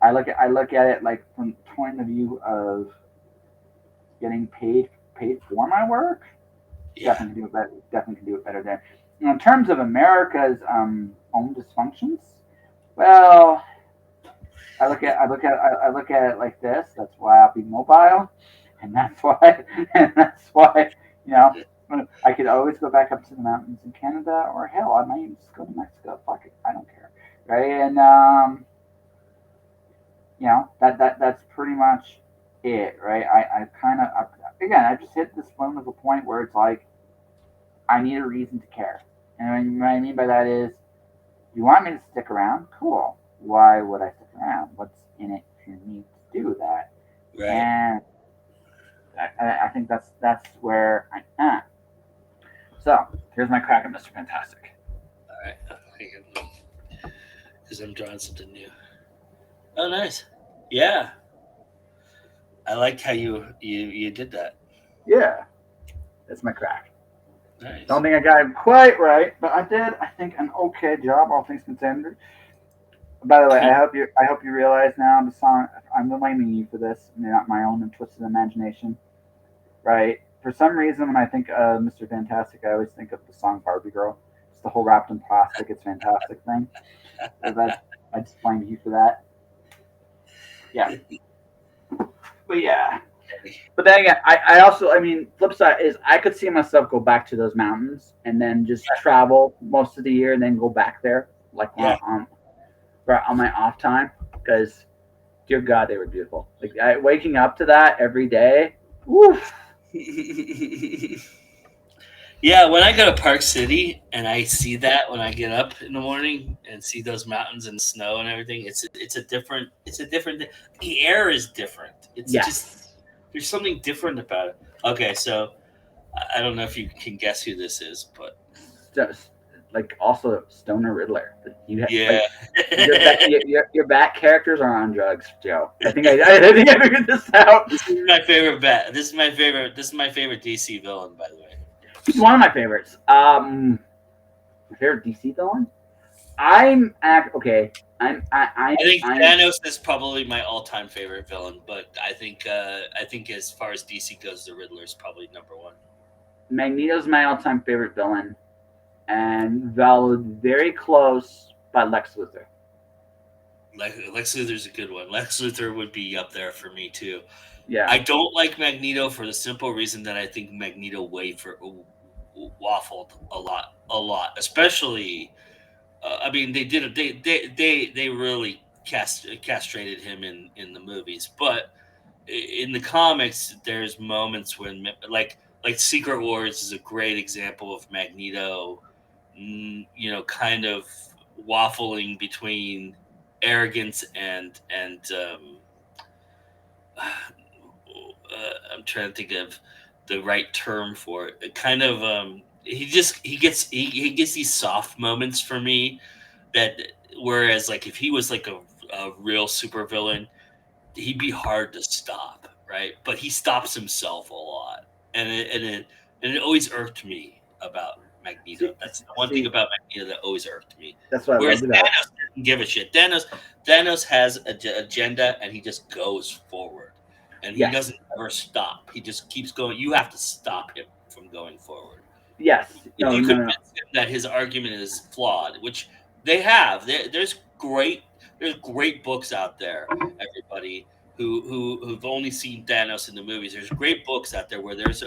I look at it like from the point of view of getting paid for my work. yeah. Definitely can do it better there. In terms of America's own dysfunctions, well, I look at it like this. That's why I'll be mobile, and that's why you know I could always go back up to the mountains in Canada, or hell, I might even just go to Mexico. Fuck it, I don't care, right? And that's pretty much it, right? I kind of again I just hit this one of a point where it's like I need a reason to care, and what I mean by that is you want me to stick around? Cool. Why would I stick around? What's in it for me to do that? Right. And I think that's where I am. So here's my crack at Mr. Fantastic. All right. Because I'm drawing something new. Oh, nice. Yeah, I liked how you did that. Yeah, that's my crack. Don't Nice. think I got it quite right, but I did. I think an okay job, all things considered. By the way, Cool. I hope you realize now the song. I'm blaming you for this, not my own twisted imagination. Right? For some reason, when I think of Mr. Fantastic, I always think of the song Barbie Girl. It's the whole wrapped in plastic, it's fantastic thing. So that I just blame you for that. Yeah, but yeah. But then again, I also, I mean, flip side is I could see myself go back to those mountains and then just travel most of the year and then go back there, like Yeah. right on my off time, because dear God, they were beautiful. Like waking up to that every day, woof. Yeah, when I go to Park City and I see that when I get up in the morning and see those mountains and the snow and everything, it's a different the air is different. It's just Yes. there's something different about it. Okay, so I don't know if you can guess who this is, but St- like also Stoner Riddler. yeah. Like your back characters are on drugs, Joe. I think I figured this out. This is my favorite bet. This is my favorite DC villain, by the way. He's one of my favorites. My favorite DC villain. Okay. I think I'm Thanos is probably my all-time favorite villain, but I think as far as DC goes, the Riddler is probably number one. Magneto's my all-time favorite villain, and followed very close by Lex Luthor. Lex Luthor's a good one. Lex Luthor would be up there for me too. Yeah. I don't like Magneto for the simple reason that I think Magneto waffled a lot. Especially, I mean, they really castrated him in the movies, but in the comics, there's moments when like Secret Wars is a great example of Magneto, kind of waffling between arrogance I'm trying to think of the right term for it. Kind of he gets these soft moments for me that whereas like if he was like a real supervillain, he'd be hard to stop, right? But he stops himself a lot, and it always irked me Magneto. That's the one thing about Magneto that always irked me. That's what I Whereas love about Thanos doesn't give a shit. Thanos has an agenda, and he just goes forward, and he Yes. doesn't ever stop. He just keeps going. You have to stop him from going forward. Yes. If No, you no, no. convince him that his argument is flawed, which they have, there's great books out there. Everybody who've only seen Thanos in the movies, there's great books out there where there's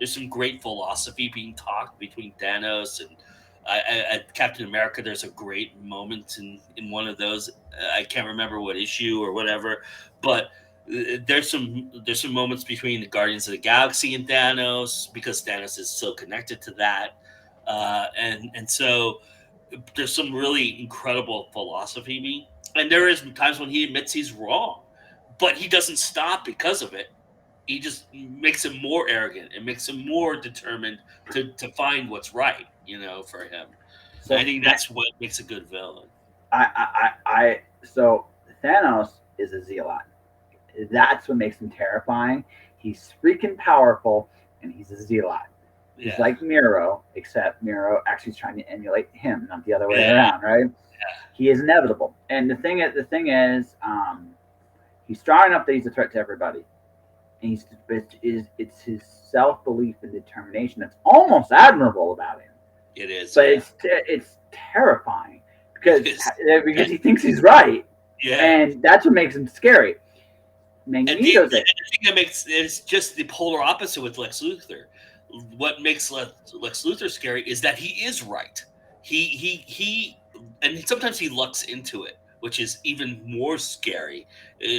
some great philosophy being talked between Thanos and at Captain America. There's a great moment in one of those. I can't remember what issue or whatever, but there's some moments between the Guardians of the Galaxy and Thanos because Thanos is so connected to that, and so there's some really incredible philosophy. And there is times when he admits he's wrong, but he doesn't stop because of it. He just makes him more arrogant. It makes him more determined to find what's right, for him. So I think that's what makes a good villain. So Thanos is a zealot. That's what makes him terrifying. He's freaking powerful, and he's a zealot. He's like Miro, except Miro actually is trying to emulate him, not the other way around, right? He is inevitable. And the thing is, he's strong enough that he's a threat to everybody. And it's his self-belief and determination that's almost admirable about him. It is, but it's terrifying because he thinks he's right. Yeah, and that's what makes him scary. Magneto's the thing that makes it's just the polar opposite with Lex Luthor. What makes Lex Luthor scary is that he is right. He and sometimes he lucks into it, which is even more scary.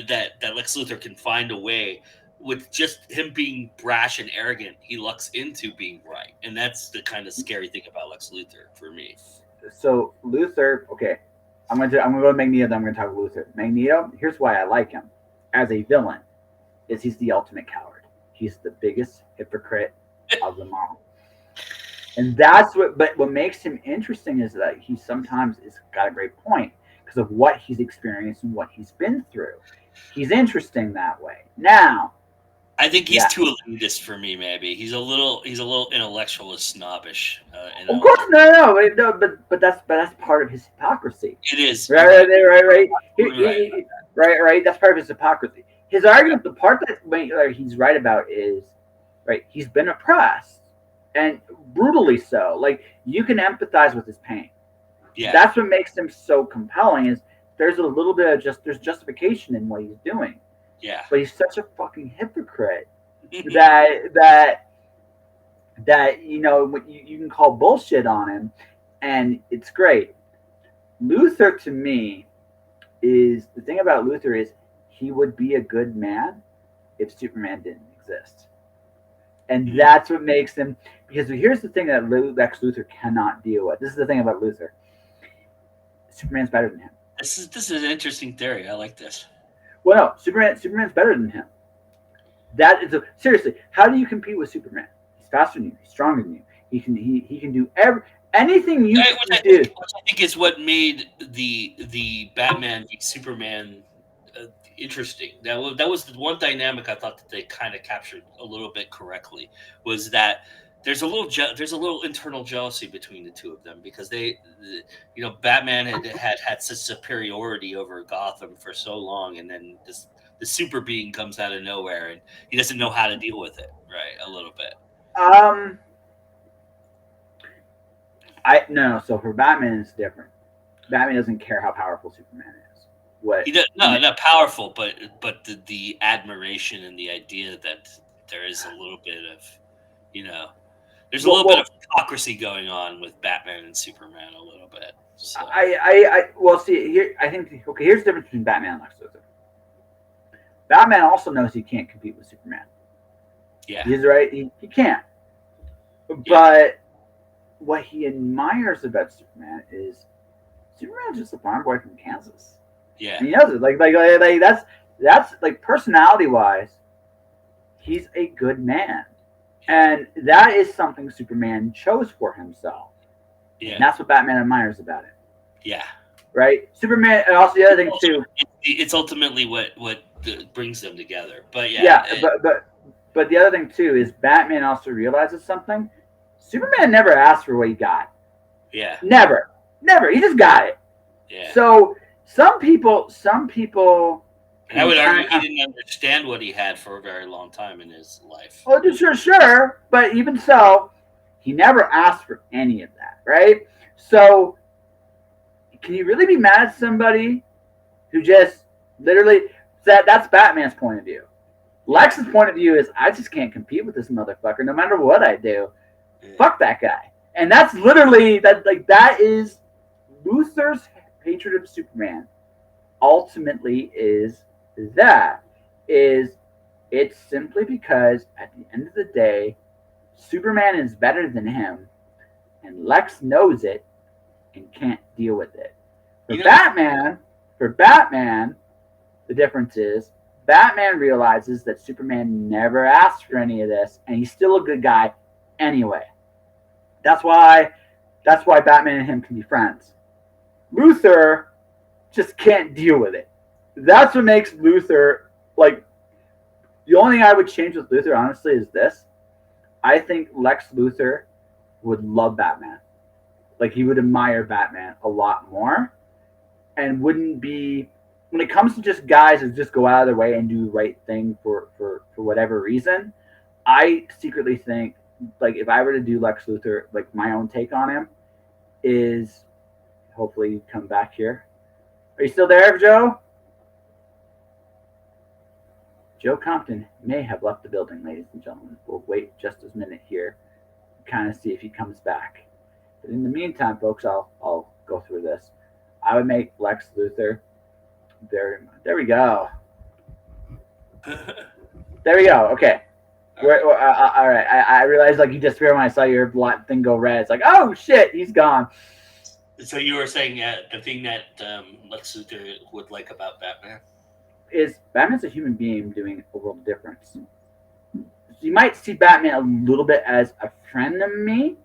That Lex Luthor can find a way with just him being brash and arrogant. He lucks into being right, and that's the kind of scary thing about Lex Luthor for me. So Luthor, okay, I'm gonna go to Magneto. Then I'm gonna talk Luthor. Magneto. Here's why I like him as a villain: is he's the ultimate coward. He's the biggest hypocrite of them all. And that's what makes him interesting is that he sometimes has got a great point because of what he's experienced and what he's been through. He's interesting that way. Now, I think he's too elitist for me. Maybe he's a little intellectual and snobbish. Of course, no, but that's part of his hypocrisy. It is right. Right. That's part of his hypocrisy. His argument, the part that he's right about is right. He's been oppressed and brutally so. Like you can empathize with his pain. Yeah, that's what makes him so compelling. Is there's a little bit of there's justification in what he's doing. Yeah, but he's such a fucking hypocrite that you can call bullshit on him, and it's great. Luthor to me is the thing about Luthor is he would be a good man if Superman didn't exist, and that's what makes him. Because here's the thing that Lex Luthor cannot deal with. This is the thing about Luthor. Superman's better than him. This is an interesting theory. I like this. Well, no, Superman's better than him. That is seriously. How do you compete with Superman? He's faster than you. He's stronger than you. He can do anything you can do. Which I think is what made the Batman v Superman interesting. That was the one dynamic I thought that they kind of captured a little bit correctly. Was that there's a little internal jealousy between the two of them because Batman had such superiority over Gotham for so long, and then the super being comes out of nowhere, and he doesn't know how to deal with it, right? A little bit. So for Batman, it's different. Batman doesn't care how powerful Superman is. Not powerful, but the admiration and the idea that there is a little bit of, there's a little bit of hypocrisy going on with Batman and Superman a little bit. So. Here's the difference between Batman and Lex Luthor. Batman also knows he can't compete with Superman. Yeah. He's right. He can't. But what he admires about Superman is Superman's just a farm boy from Kansas. Yeah. And he knows it. Like that's like personality wise, he's a good man. And that is something Superman chose for himself. Yeah. And that's what Batman admires about it. Yeah. Right? Superman, and also the other thing too. It's ultimately what brings them together. But but the other thing too is Batman also realizes something. Superman never asked for what he got. Yeah. Never. He just got it. Yeah. So some people. And I would argue he didn't understand what he had for a very long time in his life. Well, sure, but even so, he never asked for any of that, right? So, can you really be mad at somebody who just literally that's Batman's point of view. Lex's point of view is I just can't compete with this motherfucker no matter what I do. Yeah. Fuck that guy. And that's literally that is Luthor's hatred of Superman. Ultimately, it's simply because at the end of the day, Superman is better than him, and Lex knows it and can't deal with it. For Batman, the difference is Batman realizes that Superman never asked for any of this, and he's still a good guy anyway. That's why Batman and him can be friends. Luthor just can't deal with it. That's what makes Luthor like. The only thing I would change with Luthor, honestly, is this. I think Lex Luthor would love Batman. Like, he would admire Batman a lot more. And wouldn't be... When it comes to just guys who just go out of their way and do the right thing for whatever reason, I secretly think, like, if I were to do Lex Luthor, like, my own take on him is... Hopefully you come back here. Are you still there, Joe? Joe Compton may have left the building, ladies and gentlemen. We'll wait just a minute here, kind of see if he comes back. But in the meantime, folks, I'll go through this. I would make Lex Luthor. There we go. There we go. Okay. All right. I realized like you disappeared when I saw your thing go red. It's like, oh shit, he's gone. So you were saying the thing that Lex Luthor would like about Batman is Batman's a human being doing a world of difference. You might see Batman a little bit as a friend of me,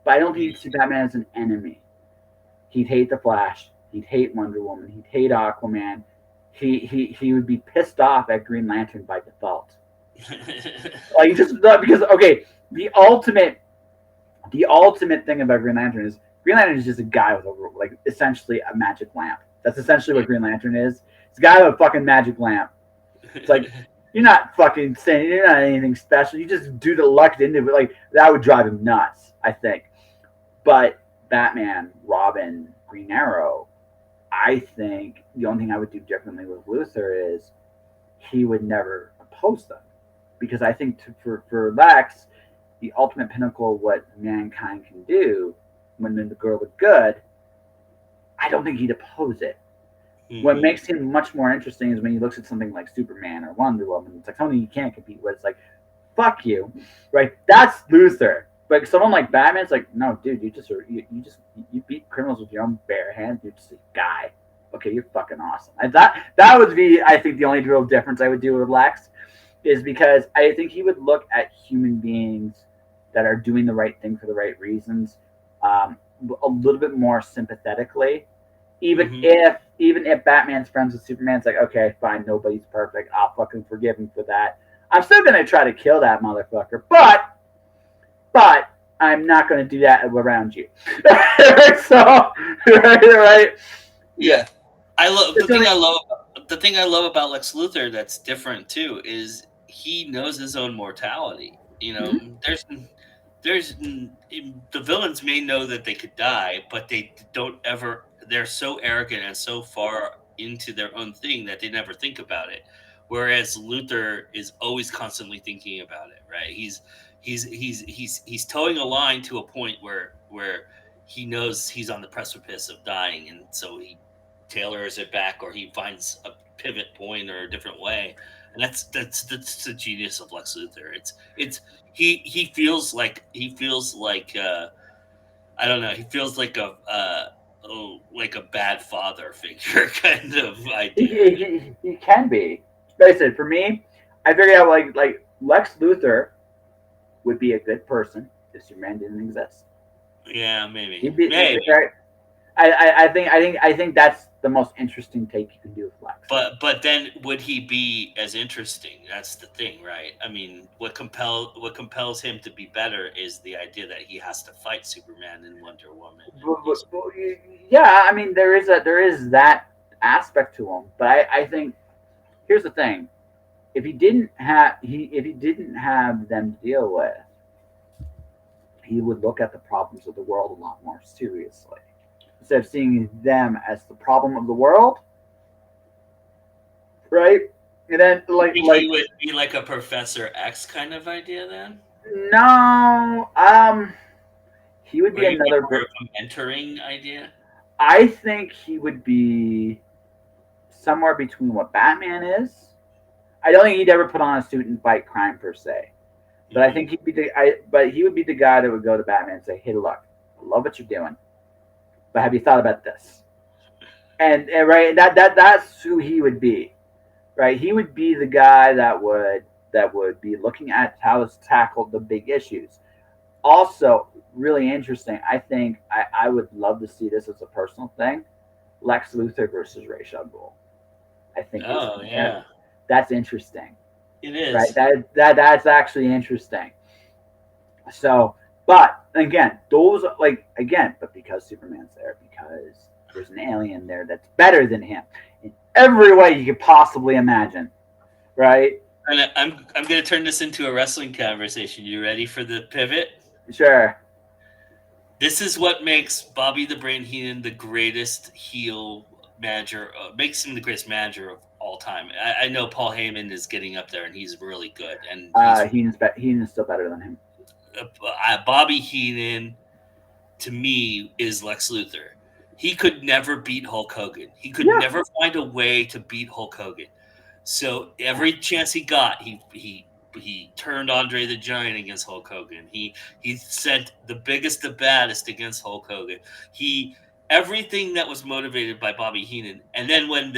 but I don't think you'd see Batman as an enemy. He'd hate the Flash. He'd hate Wonder Woman. He'd hate Aquaman. He would be pissed off at Green Lantern by default. Like just because the ultimate thing about Green Lantern is just a guy with essentially a magic lamp. That's essentially what Green Lantern is. It's a guy with a fucking magic lamp. It's like you're not fucking saying you're not anything special. You just do the luck into it. Like that would drive him nuts, I think. But Batman, Robin, Green Arrow, I think the only thing I would do differently with Luthor is he would never oppose them, because I think for Lex, the ultimate pinnacle of what mankind can do when the girl is good, I don't think he'd oppose it. Mm-hmm. What makes him much more interesting is when he looks at something like Superman or Wonder Woman. It's like something you can't compete with. It's like, fuck you, right? That's Luthor. But someone like Batman's like, no, dude, you beat criminals with your own bare hands. You're just a guy. Okay, you're fucking awesome. That would be, I think, the only real difference I would do with Lex, is because I think he would look at human beings that are doing the right thing for the right reasons a little bit more sympathetically. Even if Batman's friends with Superman, it's like, okay, fine, nobody's perfect. I'll fucking forgive him for that. I'm still gonna try to kill that motherfucker, but I'm not gonna do that around you. So, right? Yeah. The thing I love about Lex Luthor that's different too is he knows his own mortality. You know, mm-hmm. there's the villains may know that they could die, but they don't ever. They're so arrogant and so far into their own thing that they never think about it. Whereas Luthor is always constantly thinking about it. Right? He's towing a line to a point where he knows he's on the precipice of dying, and so he tailors it back, or he finds a pivot point or a different way. And that's the genius of Lex Luthor. He feels like I don't know. He feels like a bad father figure kind of idea. He can be. Like I said, for me, I figured out like Lex Luthor would be a good person if Superman didn't exist. Yeah, maybe. Right? I think that's the most interesting take you can do with Lex. But then would he be as interesting? That's the thing, right? I mean, what compels him to be better is the idea that he has to fight Superman and Wonder Woman. And Yeah, I mean there is that aspect to him, but I think here's the thing: if he didn't have them to deal with, he would look at the problems of the world a lot more seriously instead of seeing them as the problem of the world, right? And then you think he would be like a Professor X kind of idea then? no, he would Would be he be another. more of a mentoring idea? I think he would be somewhere between what Batman is. I don't think he'd ever put on a suit and fight crime per se, but I think but he would be the guy that would go to Batman and say, "Hey, look, I love what you're doing, but have you thought about this?" And right, that's who he would be, right? He would be the guy that would be looking at how to tackle the big issues. Also, really interesting. I think I would love to see this as a personal thing. Lex Luthor versus Ra's al Ghul. I think Oh yeah, that's interesting, it right? is. That's actually interesting. So, but again, those but because Superman's there, because there's an alien there that's better than him in every way you could possibly imagine, right? And I'm going to turn this into a wrestling conversation. You ready for the pivot? Sure. This is what makes Bobby the Brain Heenan the greatest heel manager. Makes him the greatest manager of all time. I know Paul Heyman is getting up there, and he's really good. And Heenan's still better than him. Bobby Heenan to me is Lex Luthor. He could never beat Hulk Hogan. He could never find a way to beat Hulk Hogan. So every chance he got, he turned Andre the Giant against Hulk Hogan. He sent the biggest, the baddest against Hulk Hogan. He everything that was motivated by Bobby Heenan. And then when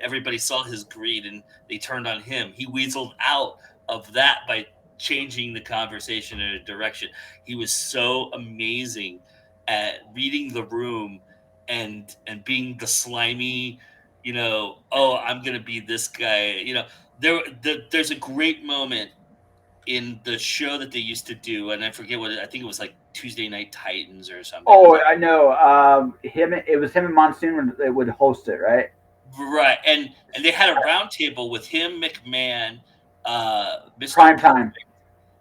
everybody saw his greed and they turned on him, he weaseled out of that by changing the conversation in a direction. He was so amazing at reading the room and being the slimy, oh, I'm gonna be this guy. There's a great moment in the show that they used to do, and I forget I think it was like Tuesday Night Titans or something. Oh, I know. It was him and Monsoon would host it, right? Right, and they had a round table with him, McMahon, Mr. Prime Perfect, time.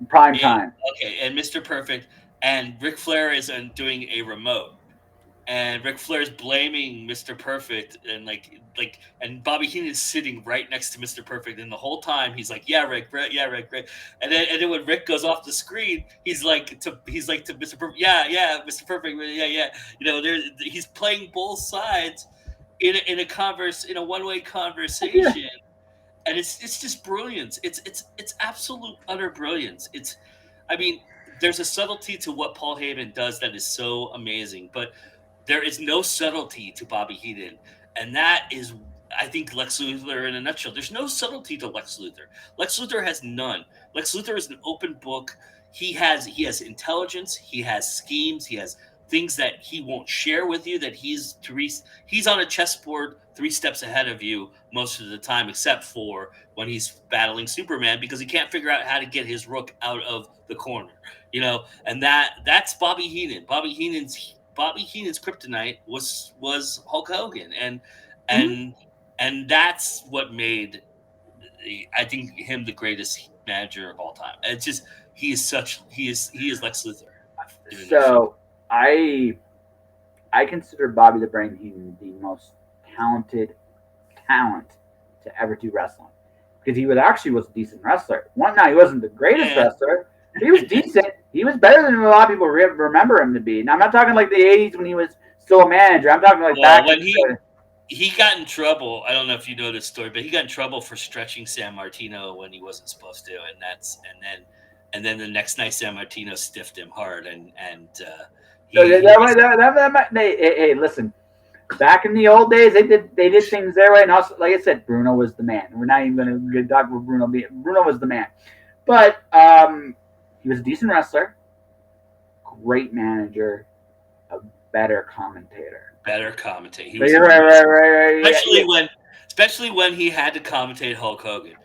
Prime and, time. okay, and Mr. Perfect, and Ric Flair is doing a remote. And Ric Flair's blaming Mr. Perfect, and and Bobby Heenan is sitting right next to Mr. Perfect, and the whole time he's like, "Yeah, Rick, right, yeah, Rick, right." And then when Rick goes off the screen, he's like to Mr. Perfect, "Yeah, Mr. Perfect, yeah." He's playing both sides in a one-way conversation. Yeah. And it's just brilliance. It's absolute utter brilliance. I mean, there's a subtlety to what Paul Heyman does that is so amazing, but there is no subtlety to Bobby Heenan, and that is, I think, Lex Luthor in a nutshell. There's no subtlety to Lex Luthor. Lex Luthor has none. Lex Luthor is an open book. He has intelligence. He has schemes. He has things that he won't share with you. That he's on a chessboard 3 steps ahead of you most of the time, except for when he's battling Superman because he can't figure out how to get his rook out of the corner. And that's Bobby Heenan. Bobby Heenan's kryptonite was Hulk Hogan, Mhm. and that's what made, I think, him the greatest manager of all time. It's just he is Lex Luthor in a nutshell. So I consider Bobby the Brain Heenan the most talented talent to ever do wrestling because was a decent wrestler. He wasn't the greatest Yeah. wrestler, but he was decent. He was better than a lot of people remember him to be. Now I'm not talking like the '80s when he was still a manager. I'm talking like Well, back when in he got in trouble. I don't know if you know this story, but he got in trouble for stretching San Martino when he wasn't supposed to, and then the next night San Martino stiffed him hard, and he hey, listen. Back in the old days, they did things their way, and also, like I said, Bruno was the man. We're not even going to talk about Bruno. Bruno was the man, but he was a decent wrestler, great manager, a better commentator. Better commentate. He Right, was right. especially when he had to commentate Hulk Hogan.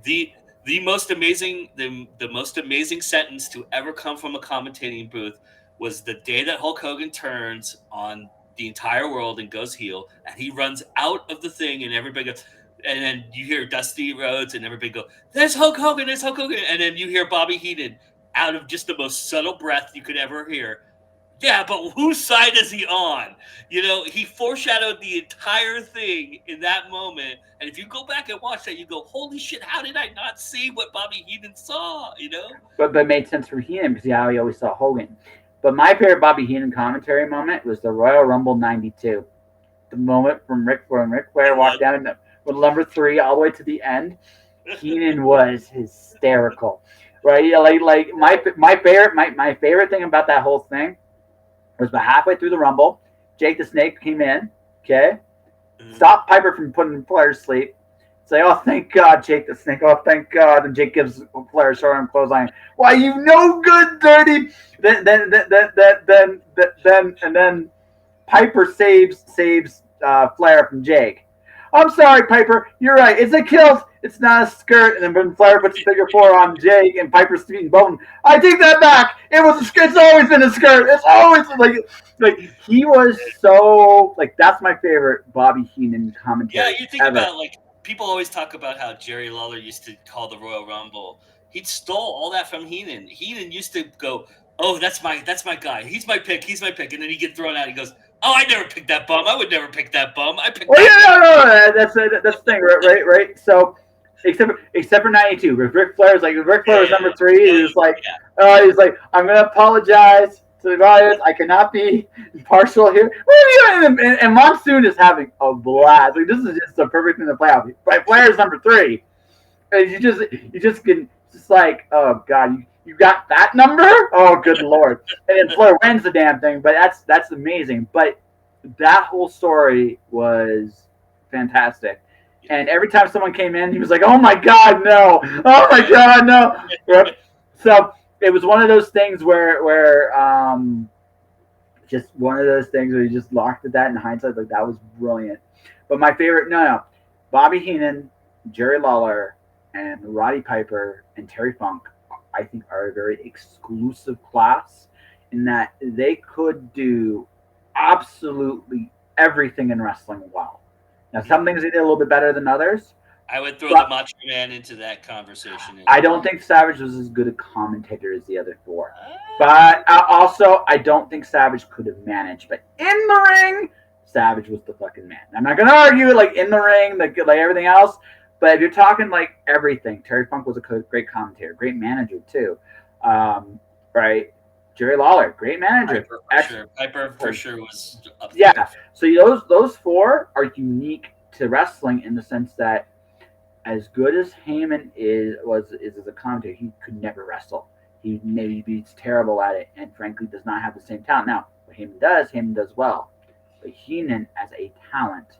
The most amazing the most amazing sentence to ever come from a commentating booth was the day that Hulk Hogan turns on the entire world and goes heel, and he runs out of the thing, and everybody goes, and then you hear Dusty Rhodes, and everybody go, "There's Hulk Hogan, there's Hulk Hogan," and then you hear Bobby Heenan out of just the most subtle breath you could ever hear. Yeah, but whose side is he on? He foreshadowed the entire thing in that moment. And if you go back and watch that, you go, holy shit, how did I not see what Bobby Heenan saw? But it made sense for Heenan because how he always saw Hogan. But my favorite Bobby Heenan commentary moment was the Royal Rumble '92. The moment from Ric Flair walked down with number 3 all the way to the end. Heenan was hysterical, right? Like my favorite thing about that whole thing was about halfway through the Rumble, Jake the Snake came in, okay, stopped Piper from putting Flair to sleep. Say, oh, thank God, Jake the Snake. Oh, thank God. And Jake gives Flair a short arm clothesline. Why, you no good, dirty. Then Piper saves Flair from Jake. I'm sorry, Piper. You're right. It's a kilt. It's not a skirt. And then when Flair puts figure 4 on Jake and Piper's feet and bone, I take that back. It was a skirt. It's always been a skirt. It's always like he was so like that's my favorite Bobby Heenan commentary. Yeah, you think about people always talk about how Jerry Lawler used to call the Royal Rumble. He stole all that from Heenan. Heenan used to go, "Oh, that's my guy. He's my pick. And then he'd get thrown out. He goes, "Oh, I never picked that bum. I would never pick that bum. I picked." That's the thing, right. So, except for '92, Ric Flair was number 3. He's like, I'm gonna apologize to the audience. I cannot be impartial here. And Monsoon is having a blast. Like this is just the perfect thing to play out. But Flair's number 3, and you just can just like, oh God, you got that number? Oh, good Lord. And then Flair wins the damn thing, but that's amazing. But that whole story was fantastic. And every time someone came in, he was like, oh my God, no. Oh my God, no. Yep. So it was one of those things where just one of those things where you just locked at that in hindsight. Like that was brilliant. But my favorite, Bobby Heenan, Jerry Lawler, and Roddy Piper and Terry Funk, I think, are a very exclusive class in that they could do absolutely everything in wrestling well. Now, some things they did a little bit better than others. I would throw the Macho Man into that conversation. I don't think Savage was as good a commentator as the other 4. But also, I don't think Savage could have managed. But in the ring, Savage was the fucking man. I'm not going to argue like in the ring, like everything else. But if you're talking like everything, Terry Funk was a great commentator, great manager too, right? Jerry Lawler, great manager. Piper for sure was up there. Yeah. So those 4 are unique to wrestling in the sense that as good as Heyman is as a commentator, he could never wrestle. He's terrible at it, and frankly does not have the same talent. Now, what Heyman does well. But Heenan as a talent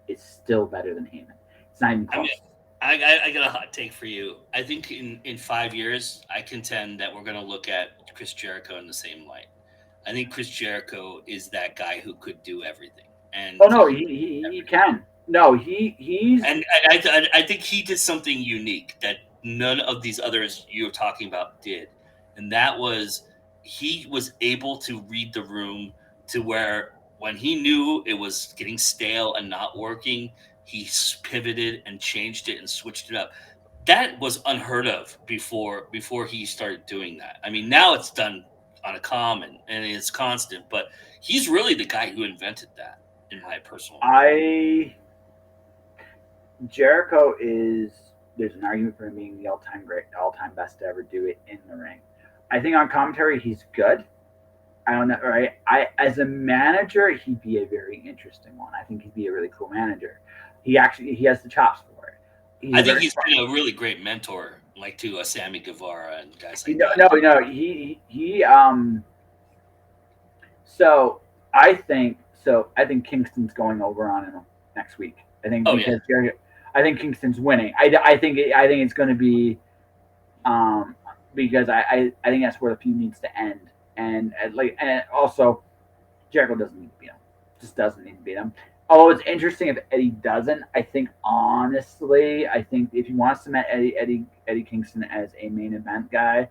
is still better than Heyman. It's not even close. I got a hot take for you. I think in 5 years, I contend that we're going to look at Chris Jericho in the same light. I think Chris Jericho is that guy who could do everything. And he can. No, he's. And I think he did something unique that none of these others you're talking about did, and that was he was able to read the room to where when he knew it was getting stale and not working, he pivoted and changed it and switched it up. That was unheard of before he started doing that. I mean, now it's done on a common and it's constant, but he's really the guy who invented that, in my personal opinion. Jericho is, there's an argument for him being the all-time best to ever do it in the ring. I think on commentary he's good. I don't know, right? As a manager, he'd be a very interesting one. I think he'd be a really cool manager. He has the chops for it. I think he's been a really great mentor, like to Sammy Guevara and guys like that. So I think Kingston's going over on him next week. I think I think Kingston's winning. I think it's going to be because I think that's where the feud needs to end. And also Jericho doesn't need to beat him. Just doesn't need to beat him. Although it's interesting if Eddie doesn't. I think honestly, I think if you want to cement Eddie Kingston as a main event guy,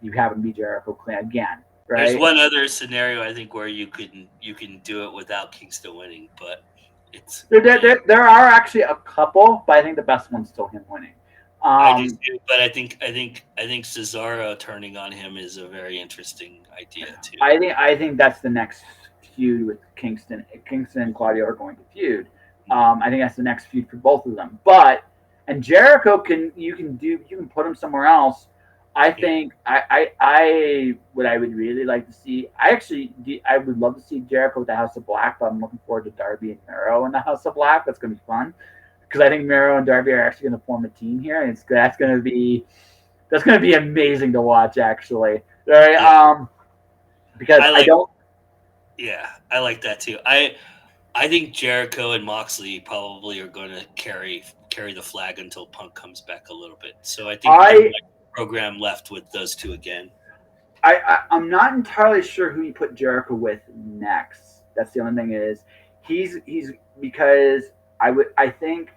you have him beat Jericho clean again, There's right? one other scenario I think where you can do it without Kingston winning, but it's There are actually a couple, but I think the best one's still him winning. I do Um, too, but I think Cesaro turning on him is a very interesting idea too. I think that's the next feud with Kingston. Kingston and Claudio are going to feud. I think that's the next feud for both of them. But and Jericho you can put him somewhere else. I think what I would really like to see. I would love to see Jericho with the House of Black, but I'm looking forward to Darby and Miro in the House of Black. That's going to be fun because I think Miro and Darby are actually going to form a team here, and that's going to be amazing to watch actually. Right? Yeah. Because I I like don't. yeah, I like that too. I think Jericho and Moxley probably are going to carry the flag until Punk comes back a little bit. So I think there I might be a program left with those two again. I'm not entirely sure who you put Jericho with next. That's the only thing is he's because I think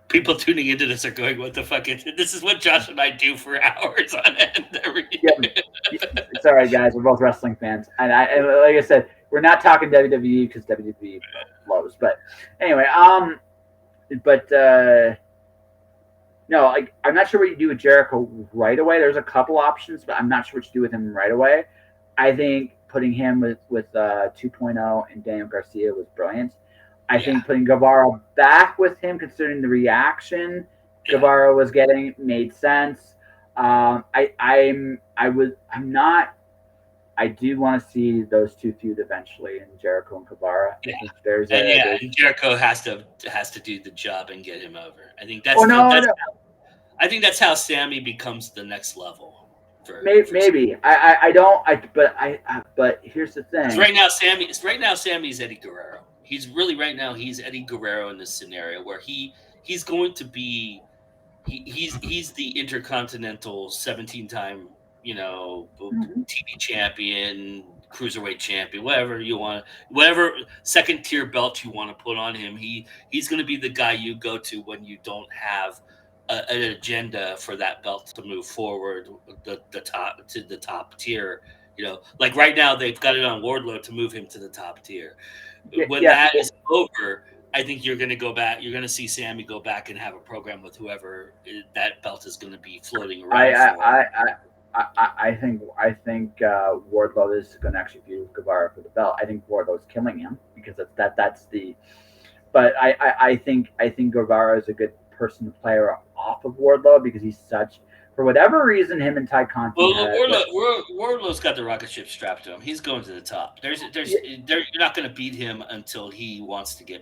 People tuning into this are going, "What the fuck is it? This is what Josh and I do for hours on end." yeah, it's all right guys, we're both wrestling fans and like I said, we're not talking WWE because WWE blows. But anyway, but no, like I'm not sure what you do with Jericho right away. There's a couple options, but I'm not sure what you do with him right away. I think putting him with 2.0 and Daniel Garcia was brilliant. I Yeah, think putting Guevara back with him, considering the reaction yeah. Guevara was getting, made sense. I'm not. I do want to see those two feud eventually in Jericho and Guevara. I Yeah. think there's And a yeah, there's. and Jericho has to do the job and get him over. I think Oh no, that's no, I think that's how Sammy becomes the next level for maybe I don't. But here's the because thing. right now Sammy's Eddie Guerrero. He's really right now he's Eddie Guerrero in this scenario where he's going to be he's the intercontinental 17-time Mhm. TV champion, cruiserweight champion, whatever you want, whatever second tier belt you want to put on him. He's going to be the guy you go to when you don't have an agenda for that belt to move forward the top to the top tier. Like right now they've got it on Wardlow to move him to the top tier. Yeah, When yeah. that is over, I think you're going to go back. You're going to see Sammy go back and have a program with whoever that belt is going to be floating I around I for. I I think Wardlow is going to actually feud Guevara for the belt. I think Wardlow's killing him because that's the. But I think Guevara is a good person to play off of Wardlow because he's such. For whatever reason, him and Ty Conti Well, had. Wardlow's got the rocket ship strapped to him. He's going to the top. Yeah, You're not going to beat him until he wants to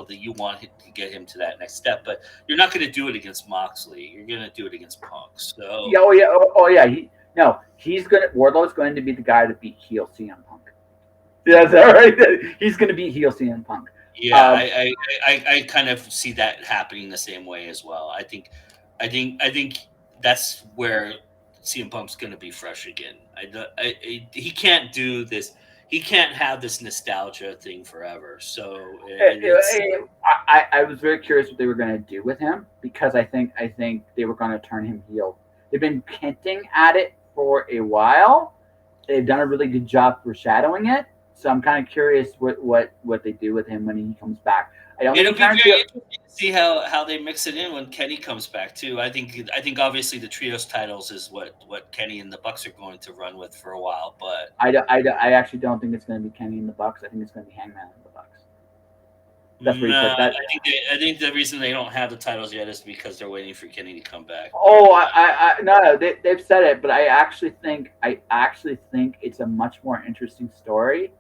you want to get him to that next step. But you're not going to do it against Moxley. You're going to do it against Punk. yeah, So oh yeah. Wardlow's going to be the guy to beat heel CM Punk. Yeah, that's all right. He's going to beat heel CM Punk. yeah, Um, I kind of see that happening the same way as well. I think that's where CM Punk's going to be fresh again. He can't do this. He can't have this nostalgia thing forever. So it's I was very curious what they were going to do with him because I think they were going to turn him heel. They've been hinting at it for a while. They've done a really good job foreshadowing it. So I'm kind of curious what they do with him when he comes back. I don't think it'll he be turns very heel. interesting to see how they mix it in when Kenny comes back too. I think obviously the trios titles is what Kenny and the Bucks are going to run with for a while, but I actually don't think it's going to be Kenny in the Bucks. I think it's going to be Hangman in the Bucks. That's where you no, put that. I think the reason they don't have the titles yet is because they're waiting for Kenny to come back. Oh, no, they've said it, but I actually think it's a much more interesting story,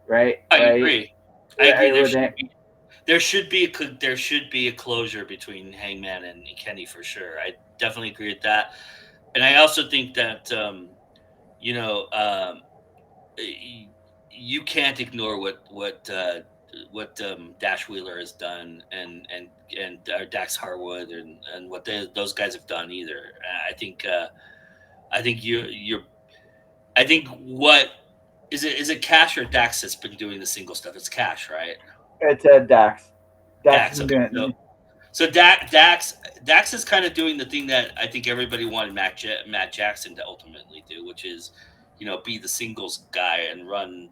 right? I Right? agree. I agree. With it. There should be a closure between Hangman and Kenny for sure. I definitely agree with that, and I also think that you know you can't ignore what Dash Wheeler has done and Dax Harwood and what those guys have done either. I think I think you you're I think what Is it Cash or Dax that's been doing the single stuff? It's Cash, right? It's Dax. Dax has Dax. been Okay. doing So it. Dax is kind of doing the thing that I think everybody wanted Matt Jackson to ultimately do, which is, be the singles guy and run,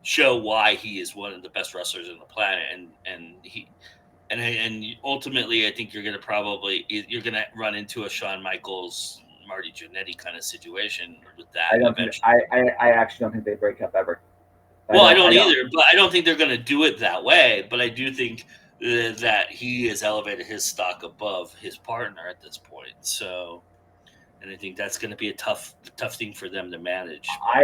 show why he is one of the best wrestlers on the planet, and ultimately, I think you're gonna run into a Shawn Michaels, Marty Jannetty kind of situation with that I don't think eventually. I actually don't think they break up ever. Well, I I don't don't. either, but I don't think they're going to do it that way. But I do think that he has elevated his stock above his partner at this point. So, and I think that's going to be a tough thing for them to manage. But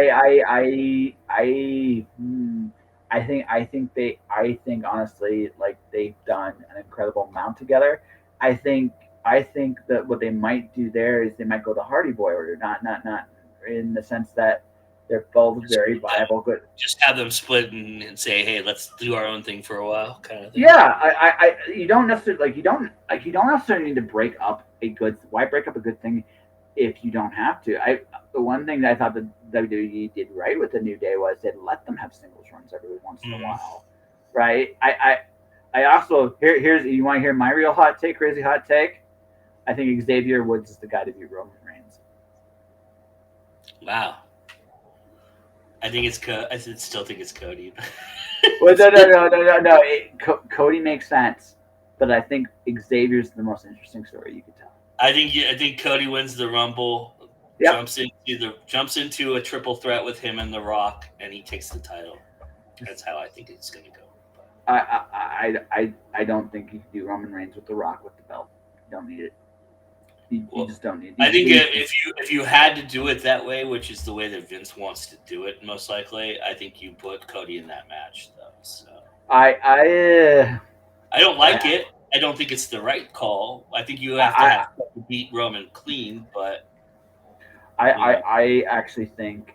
I think honestly, like they've done an incredible amount together. I think I think that what they might do there is they might go the Hardy Boy order, not in the sense that they're both just very viable, good. just have them split and say, "Hey, let's do our own thing for a while," kind of thing. Yeah, you don't necessarily you don't necessarily need to break up a good. Why break up a good thing if you don't have to? The one thing that I thought that WWE did right with the New Day was they let them have singles runs every once in a Mm. while, right? I also here's you want to hear my real hot take, crazy hot take. I think Xavier Woods is the guy to beat Roman Reigns. Wow, I still think it's Cody. Well, no. Cody makes sense, but I think Xavier's the most interesting story you could tell. I think Cody wins the Rumble, Yep. jumps into a triple threat with him and The Rock, and he takes the title. That's how I think it's going to go. But I don't think you can do Roman Reigns with The Rock with the belt. You don't need it. You well, just don't need I think it. if you had to do it that way, which is the way that Vince wants to do it, most likely, I think you put Cody in that match, though. So I don't like I, it. I don't think it's the right call. I think you have to I, have beat Roman clean, but I actually think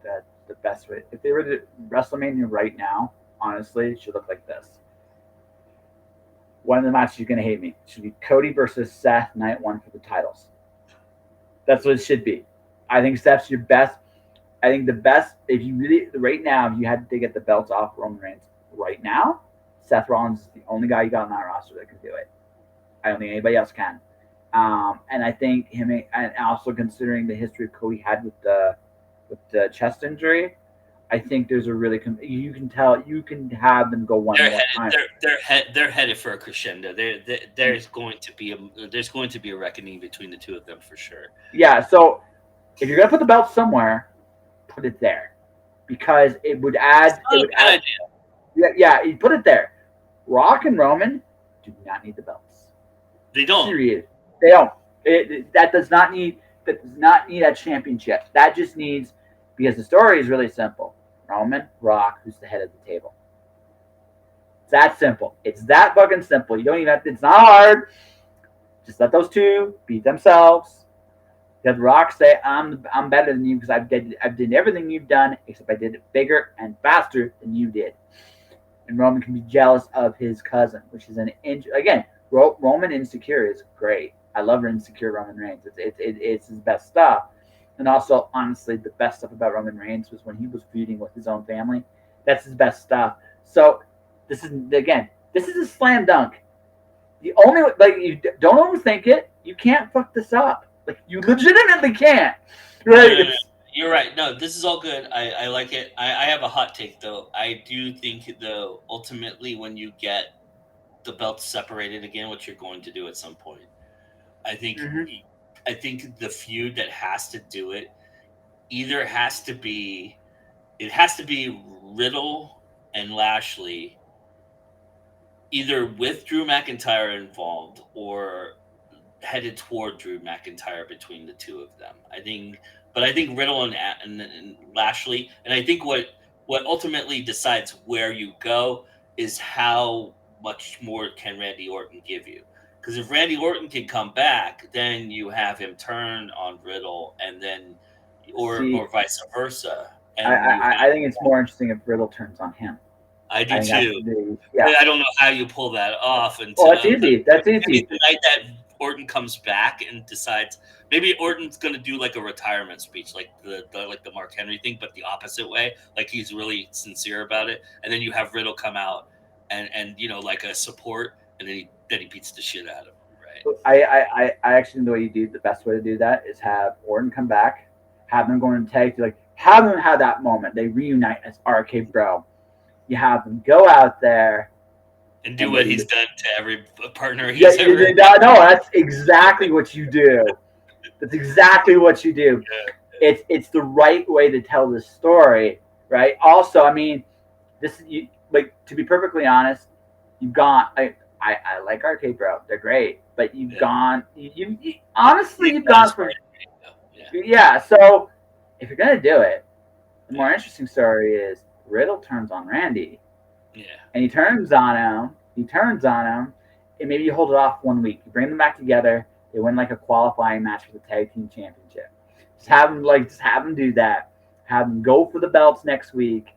that the best way, if they were to WrestleMania right now, honestly, it should look like this. One of the matches you're gonna hate me should be Cody versus Seth night one for the titles. That's what it should be. I think Seth's your best. I think the best if you really right now if you had to get the belts off Roman Reigns right now, Seth Rollins is the only guy you got on that roster that can do it. I don't think anybody else can. And I think him, and also considering the history of Cody had with the chest injury, I think there's a really you can tell you can have them go one they're more headed time. they're headed for a crescendo. There's going to be a reckoning between the two of them for sure. Yeah, so if you're gonna put the belt somewhere, put it there because it would It's add. It not a would bad add. idea. Yeah, you put it there. Rock and Roman do not need the belts. They don't. Period. They don't. That does not need that championship. That just needs because the story is really simple. Roman, Rock, who's the head of the table. It's that simple. It's that fucking simple. You don't even have to, it's not hard. Just let those two beat themselves. Let Rock say, I'm better than you because I've did everything you've done, except I did it bigger and faster than you did. And Roman can be jealous of his cousin, which is again, Roman insecure is great. I love insecure Roman Reigns. It's his best stuff. And also, honestly, the best stuff about Roman Reigns was when he was feuding with his own family. That's his best stuff. So this is a slam dunk. The only you don't overthink it. You can't fuck this up. Like you legitimately can't. Right? No. You're right. No, this is all good. I like it. I have a hot take though. I do think though ultimately when you get the belts separated again, which you're going to do at some point, I think Mm-hmm. I think the feud that has to do it either has to be Riddle and Lashley either with Drew McIntyre involved or headed toward Drew McIntyre between the two of them. I think Riddle and Lashley, and I think what ultimately decides where you go is how much more can Randy Orton give you. Because if Randy Orton can come back, then you have him turn on Riddle, and then See, or vice versa, and you I have. think it's more interesting if Riddle turns on him. I I do think that's too. yeah. I don't know how you pull that off Oh, until that's easy. That's maybe easy. the night that Orton comes back and decides maybe Orton's going to do like a retirement speech, like the Mark Henry thing, but the opposite way. Like he's really sincere about it, and then you have Riddle come out and like a support, and then he beats the shit out of him, right? I actually think the way you do the best way to do that is have Orton come back, have them go into tag, like have them have that moment. They reunite as RK Bro. You have them go out there and do what he's done to every partner yeah, he's ever. no, that's exactly what you do. That's exactly what you do. It's the right way to tell the story, right? Also, I mean, this you like to be perfectly honest, you've gone. I like Arcade Bro, they're great, but you've gone. You honestly, you've gone from yeah. So if you're gonna do it, the more interesting story is Riddle turns on Randy. Yeah. And he turns on him. And maybe you hold it off 1 week. You bring them back together. They win like a qualifying match for the tag team championship. Just have them do that. Have them go for the belts next week,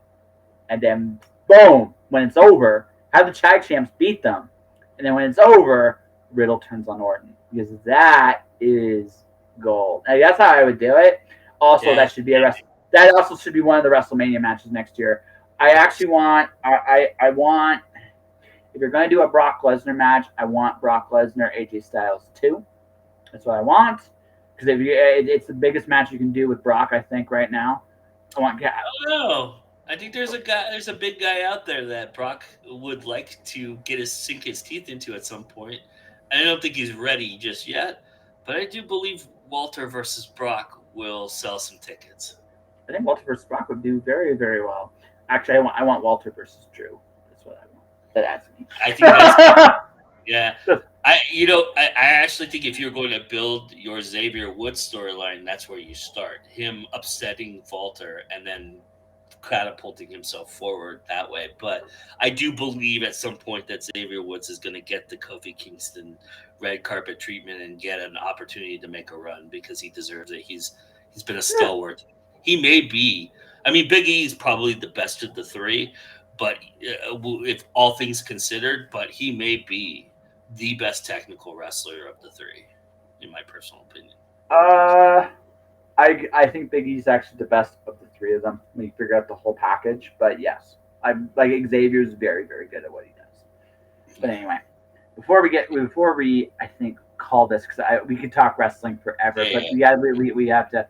and then boom, when it's over, have the tag champs beat them, and then when it's over, Riddle turns on Orton because that is gold. Like, that's how I would do it. Also, that should be that also should be one of the WrestleMania matches next year. I actually want I want if you're going to do a Brock Lesnar match, I want Brock Lesnar AJ Styles too. That's what I want because it's the biggest match you can do with Brock, I think, right now. I want. I don't know. I think there's a big guy out there that Brock would like to sink his teeth into at some point. I don't think he's ready just yet, but I do believe Walter versus Brock will sell some tickets. I think Walter versus Brock would do very, very well. Actually, I want Walter versus Drew. That's what I want. That's me. I think that's yeah. I actually think if you're going to build your Xavier Woods storyline, that's where you start. Him upsetting Walter and then catapulting himself forward that way. But I do believe at some point that Xavier Woods is going to get the Kofi Kingston red carpet treatment and get an opportunity to make a run because he deserves it. He's been a stalwart. He may be. I mean, Big E is probably the best of the three, but if all things considered, but he may be the best technical wrestler of the three, in my personal opinion. I think Big E's actually the best of the three of them when you figure out the whole package. But yes, I'm like Xavier's very, very good at what he does. But anyway, before we I think call this because we could talk wrestling forever, but we have to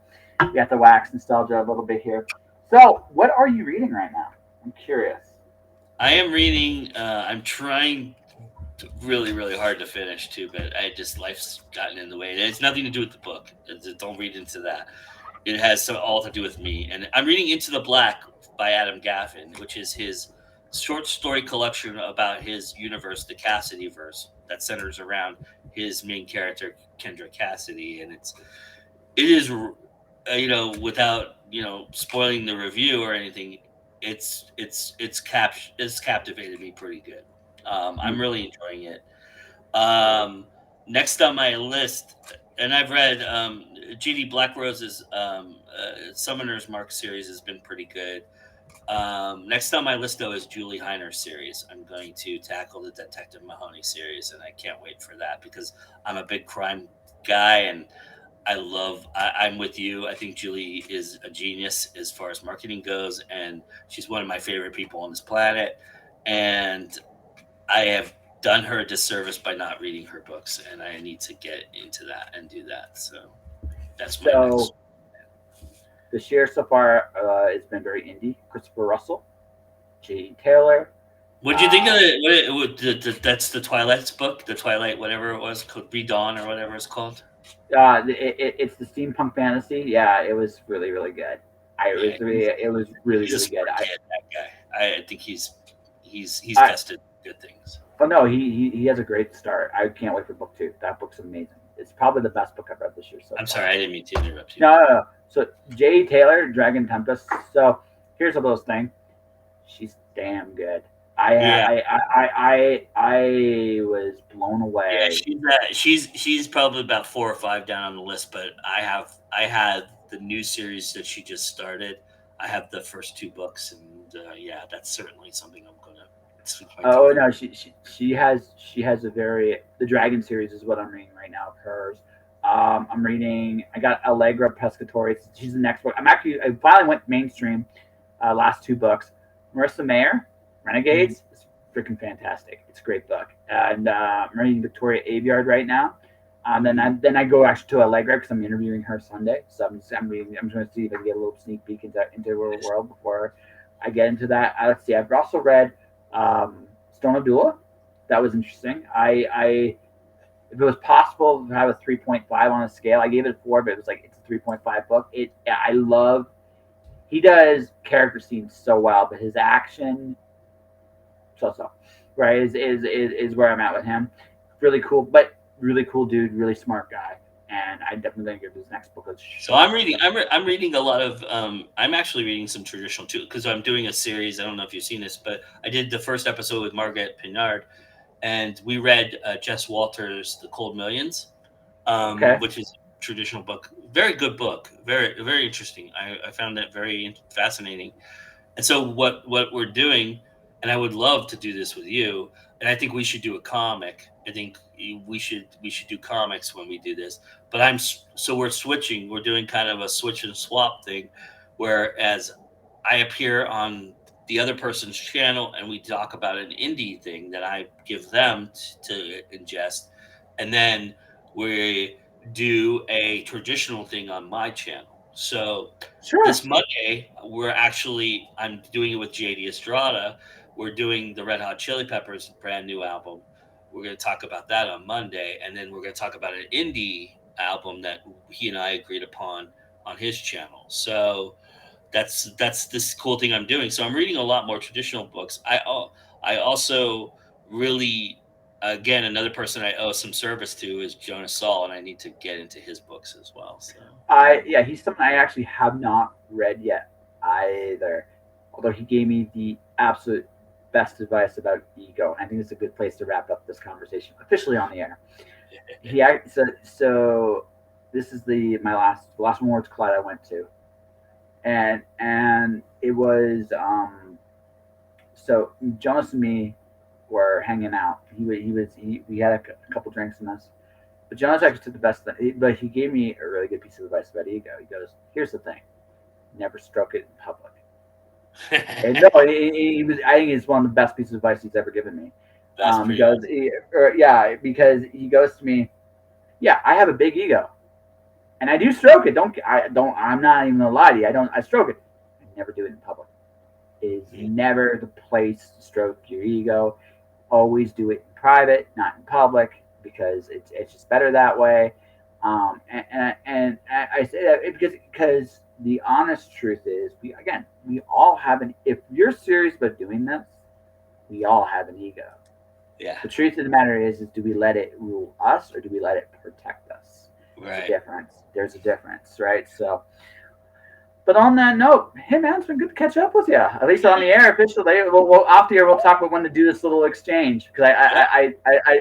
wax nostalgia a little bit here. So, what are you reading right now? I'm curious. I am reading. I'm trying really, really hard to finish too, but life's gotten in the way. It's nothing to do with the book. Don't read into that. It has all to do with me. And I'm reading Into the Black by Adam Gaffin, which is his short story collection about his universe, the Cassidy verse, that centers around his main character, Kendra Cassidy. And it is, without, spoiling the review or anything, it's captivated me pretty good. I'm really enjoying it. Next on my list, and I've read G.D. Blackrose's Summoner's Mark series has been pretty good. Next on my list, though, is Julie Heiner's series. I'm going to tackle the Detective Mahoney series, and I can't wait for that because I'm a big crime guy, and I'm with you. I think Julie is a genius as far as marketing goes, and she's one of my favorite people on this planet. And I have done her a disservice by not reading her books, and I need to get into that and do that. So that's my next. This year so far, it's been very indie. Christopher Russell, J.D. Taylor. What do you think of it? That's the Twilight's book, the Twilight, whatever it was, called Redawn or whatever it's called. It's the steampunk fantasy. Yeah, it was really, really good. It was really, really good. That guy. I think he's tested good things. Oh no, he has a great start. I can't wait for book 2. That book's amazing. It's probably the best book I've read this year. So I'm sorry, I didn't mean to interrupt you. No. So J.D. Taylor, Dragon Tempest. So here's a little thing. She's damn good. I was blown away. Yeah, she's probably about 4 or 5 down on the list, but I had the new series that she just started. I have the first 2 books, and that's certainly something I'm gonna Oh no, she has a very the Dragon series is what I'm reading right now of hers. I'm reading. I got Allegra Pescatore. She's the next book. I finally went mainstream. Last two books. Marissa Mayer, Renegades. It's freaking fantastic. It's a great book. And I'm reading Victoria Aveyard right now. Then I go actually to Allegra because I'm interviewing her Sunday. So I'm reading. I'm going to see if I can get a little sneak peek into her world before I get into that. Let's see. I've also read Stone of Dula. That was interesting. I if it was possible to have a 3.5 on a scale, I gave it a 4, but it was like it's a 3.5 book. I love he does character scenes so well, but his action so right is where I'm at with him. Really cool, but really cool dude, really smart guy, and I definitely gonna give his next book a So I'm shot. reading. I'm reading a lot of. I'm actually reading some traditional too because I'm doing a series. I don't know if you've seen this, but I did the first episode with Margaret Pinard, and we read Jess Walters' *The Cold Millions*, Okay, which is a traditional book. Very good book. Very interesting. I found that very fascinating. And so what we're doing, and I would love to do this with you, and I think we should do a comic. I think we should do comics when we do this. But so we're switching. We're doing kind of a switch and swap thing, whereas I appear on the other person's channel and we talk about an indie thing that I give them to ingest, and then we do a traditional thing on my channel. So sure. this Monday, I'm doing it with JD Estrada. We're doing the Red Hot Chili Peppers brand new album. We're going to talk about that on Monday, and then we're going to talk about an indie album that he and I agreed upon on his channel. So that's this cool thing I'm doing. So I'm reading a lot more traditional books. I also really, again, another person I owe some service to is Jonas Saul, and I need to get into his books as well. So Yeah, he's something I actually have not read yet either. Although he gave me the absolute best advice about ego. I think it's a good place to wrap up this conversation officially on the air. So this is the last Worlds Collide I went to, and it was so Jonas and me were hanging out. We had a couple drinks in us, but Jonas actually took the best thing. But he gave me a really good piece of advice about ego. He goes, "Here's the thing: never stroke it in public." And no, he was. I think it's one of the best pieces of advice he's ever given me. that's He pretty goes, awesome. yeah, because he goes to me, yeah, I have a big ego, and I do stroke it. I'm not even gonna lie to you. I stroke it. I never do it in public. It is never the place to stroke your ego. Always do it in private, not in public, because it's just better that way. And I say that because the honest truth is, we all have an. If you're serious about doing this, we all have an ego. Yeah, The truth of the matter is do we let it rule us or do we let it protect us? There's a right. difference. There's a difference, right? So, but on that note, hey man, it's been good to catch up with you. At least on the air officially. Off the air, we'll talk about when to do this little exchange because Yeah.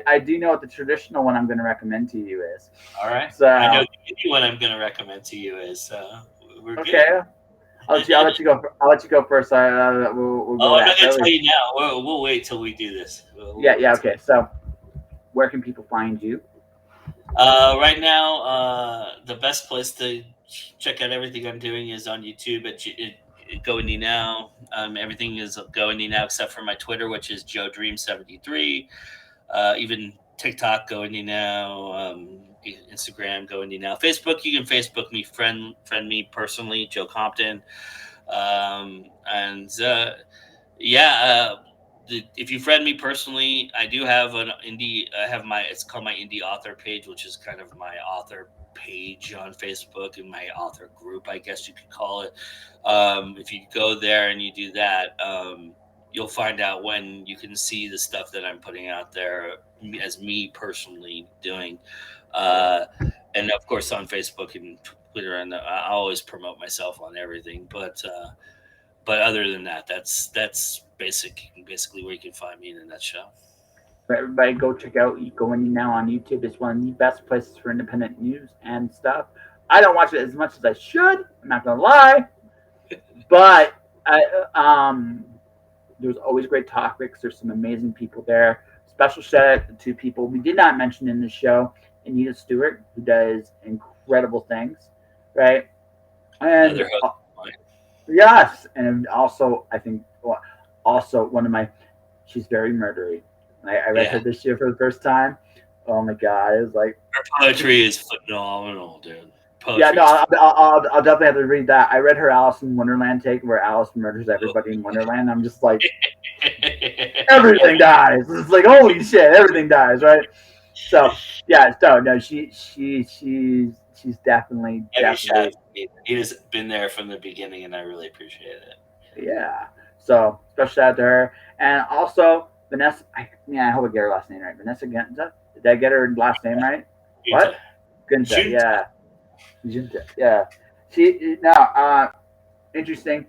I do know what the traditional one I'm going to recommend to you is. All right. I know So the indie one I'm going to recommend to you is. We're good. okay, I'll let you go. I'll let you go first. We'll Oh, go I'm not that. going So to tell you now. We'll wait till we do this. We'll yeah. wait. Okay. So where can people find you? Right now, the best place to check out everything I'm doing is on YouTube at Go Indie Now. Everything is Go Indie Now except for my Twitter, which is Joe Dream 73. Even TikTok, Go Indie Now. Instagram, Go Indie Now. Facebook, you can Facebook me, friend me personally, Joe Compton. And yeah, if you friend me personally, I do have an indie. I have it's called my indie author page, which is kind of my author page on Facebook and my author group, I guess you could call it. If you go there and you do that, you'll find out when you can see the stuff that I'm putting out there as me personally doing. Uh, and of course on Facebook and Twitter, and I always promote myself on everything. But other than that, that's basically where you can find me in a nutshell. For everybody, go check out Go Indie Now on YouTube. It's one of the best places for independent news and stuff. I don't watch it as much as I should. I'm not gonna lie, but I, There's always great topics. There's some amazing people there. Special shout out to two people we did not mention in this show: Anita Stewart, who does incredible things, right? And Another host of mine. yes, and also I think also one of my she's very murdery. I read her Yeah, this year for the first time. Oh my god, it was like her poetry is phenomenal, dude. yeah, Poetry no, is I'll definitely have to read that. I read her Alice in Wonderland take where Alice murders everybody in Wonderland. I'm just like everything dies. It's like holy shit, everything dies, right? So yeah, so no, she's definitely Every shout out to Pete. He has been there from the beginning, and I really appreciate it. yeah. So special shout out to her, and also Vanessa. I hope I get her last name right. Vanessa Gunta. Did I get her last name right? Junta. What? Gunta. Junta. Yeah. Junta. Yeah. She now. Interesting.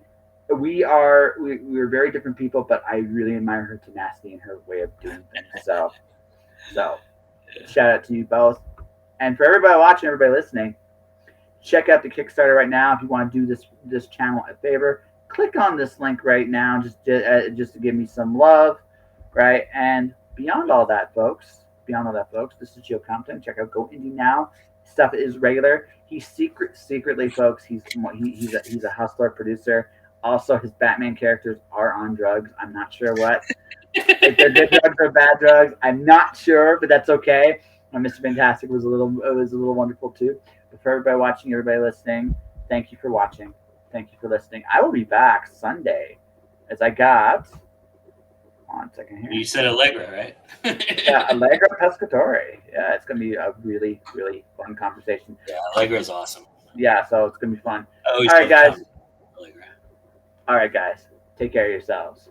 We're very different people, but I really admire her tenacity and her way of doing things. So shout out to you both, and for everybody watching, everybody listening. Check out the Kickstarter right now if you want to do this channel a favor. Click on this link right now, just to give me some love, right? And beyond all that, folks, this is Joe Compton. Check out Go Indie Now. Stuff is regular. He's secretly, folks. He's a hustler producer. Also, his Batman characters are on drugs. I'm not sure what. If they're good drugs or bad drugs, I'm not sure, but that's okay. Mr. Fantastic was a little wonderful too. But for everybody watching, everybody listening, thank you for watching. Thank you for listening. I will be back Sunday, as I got. Hold on a second here. You said Allegra, right? Yeah, Allegra Pescatore. Yeah, it's gonna be a really fun conversation. Yeah, Allegra is awesome. Yeah, so it's gonna be fun. I always All right, love guys. Allegra. All right, guys. Take care of yourselves.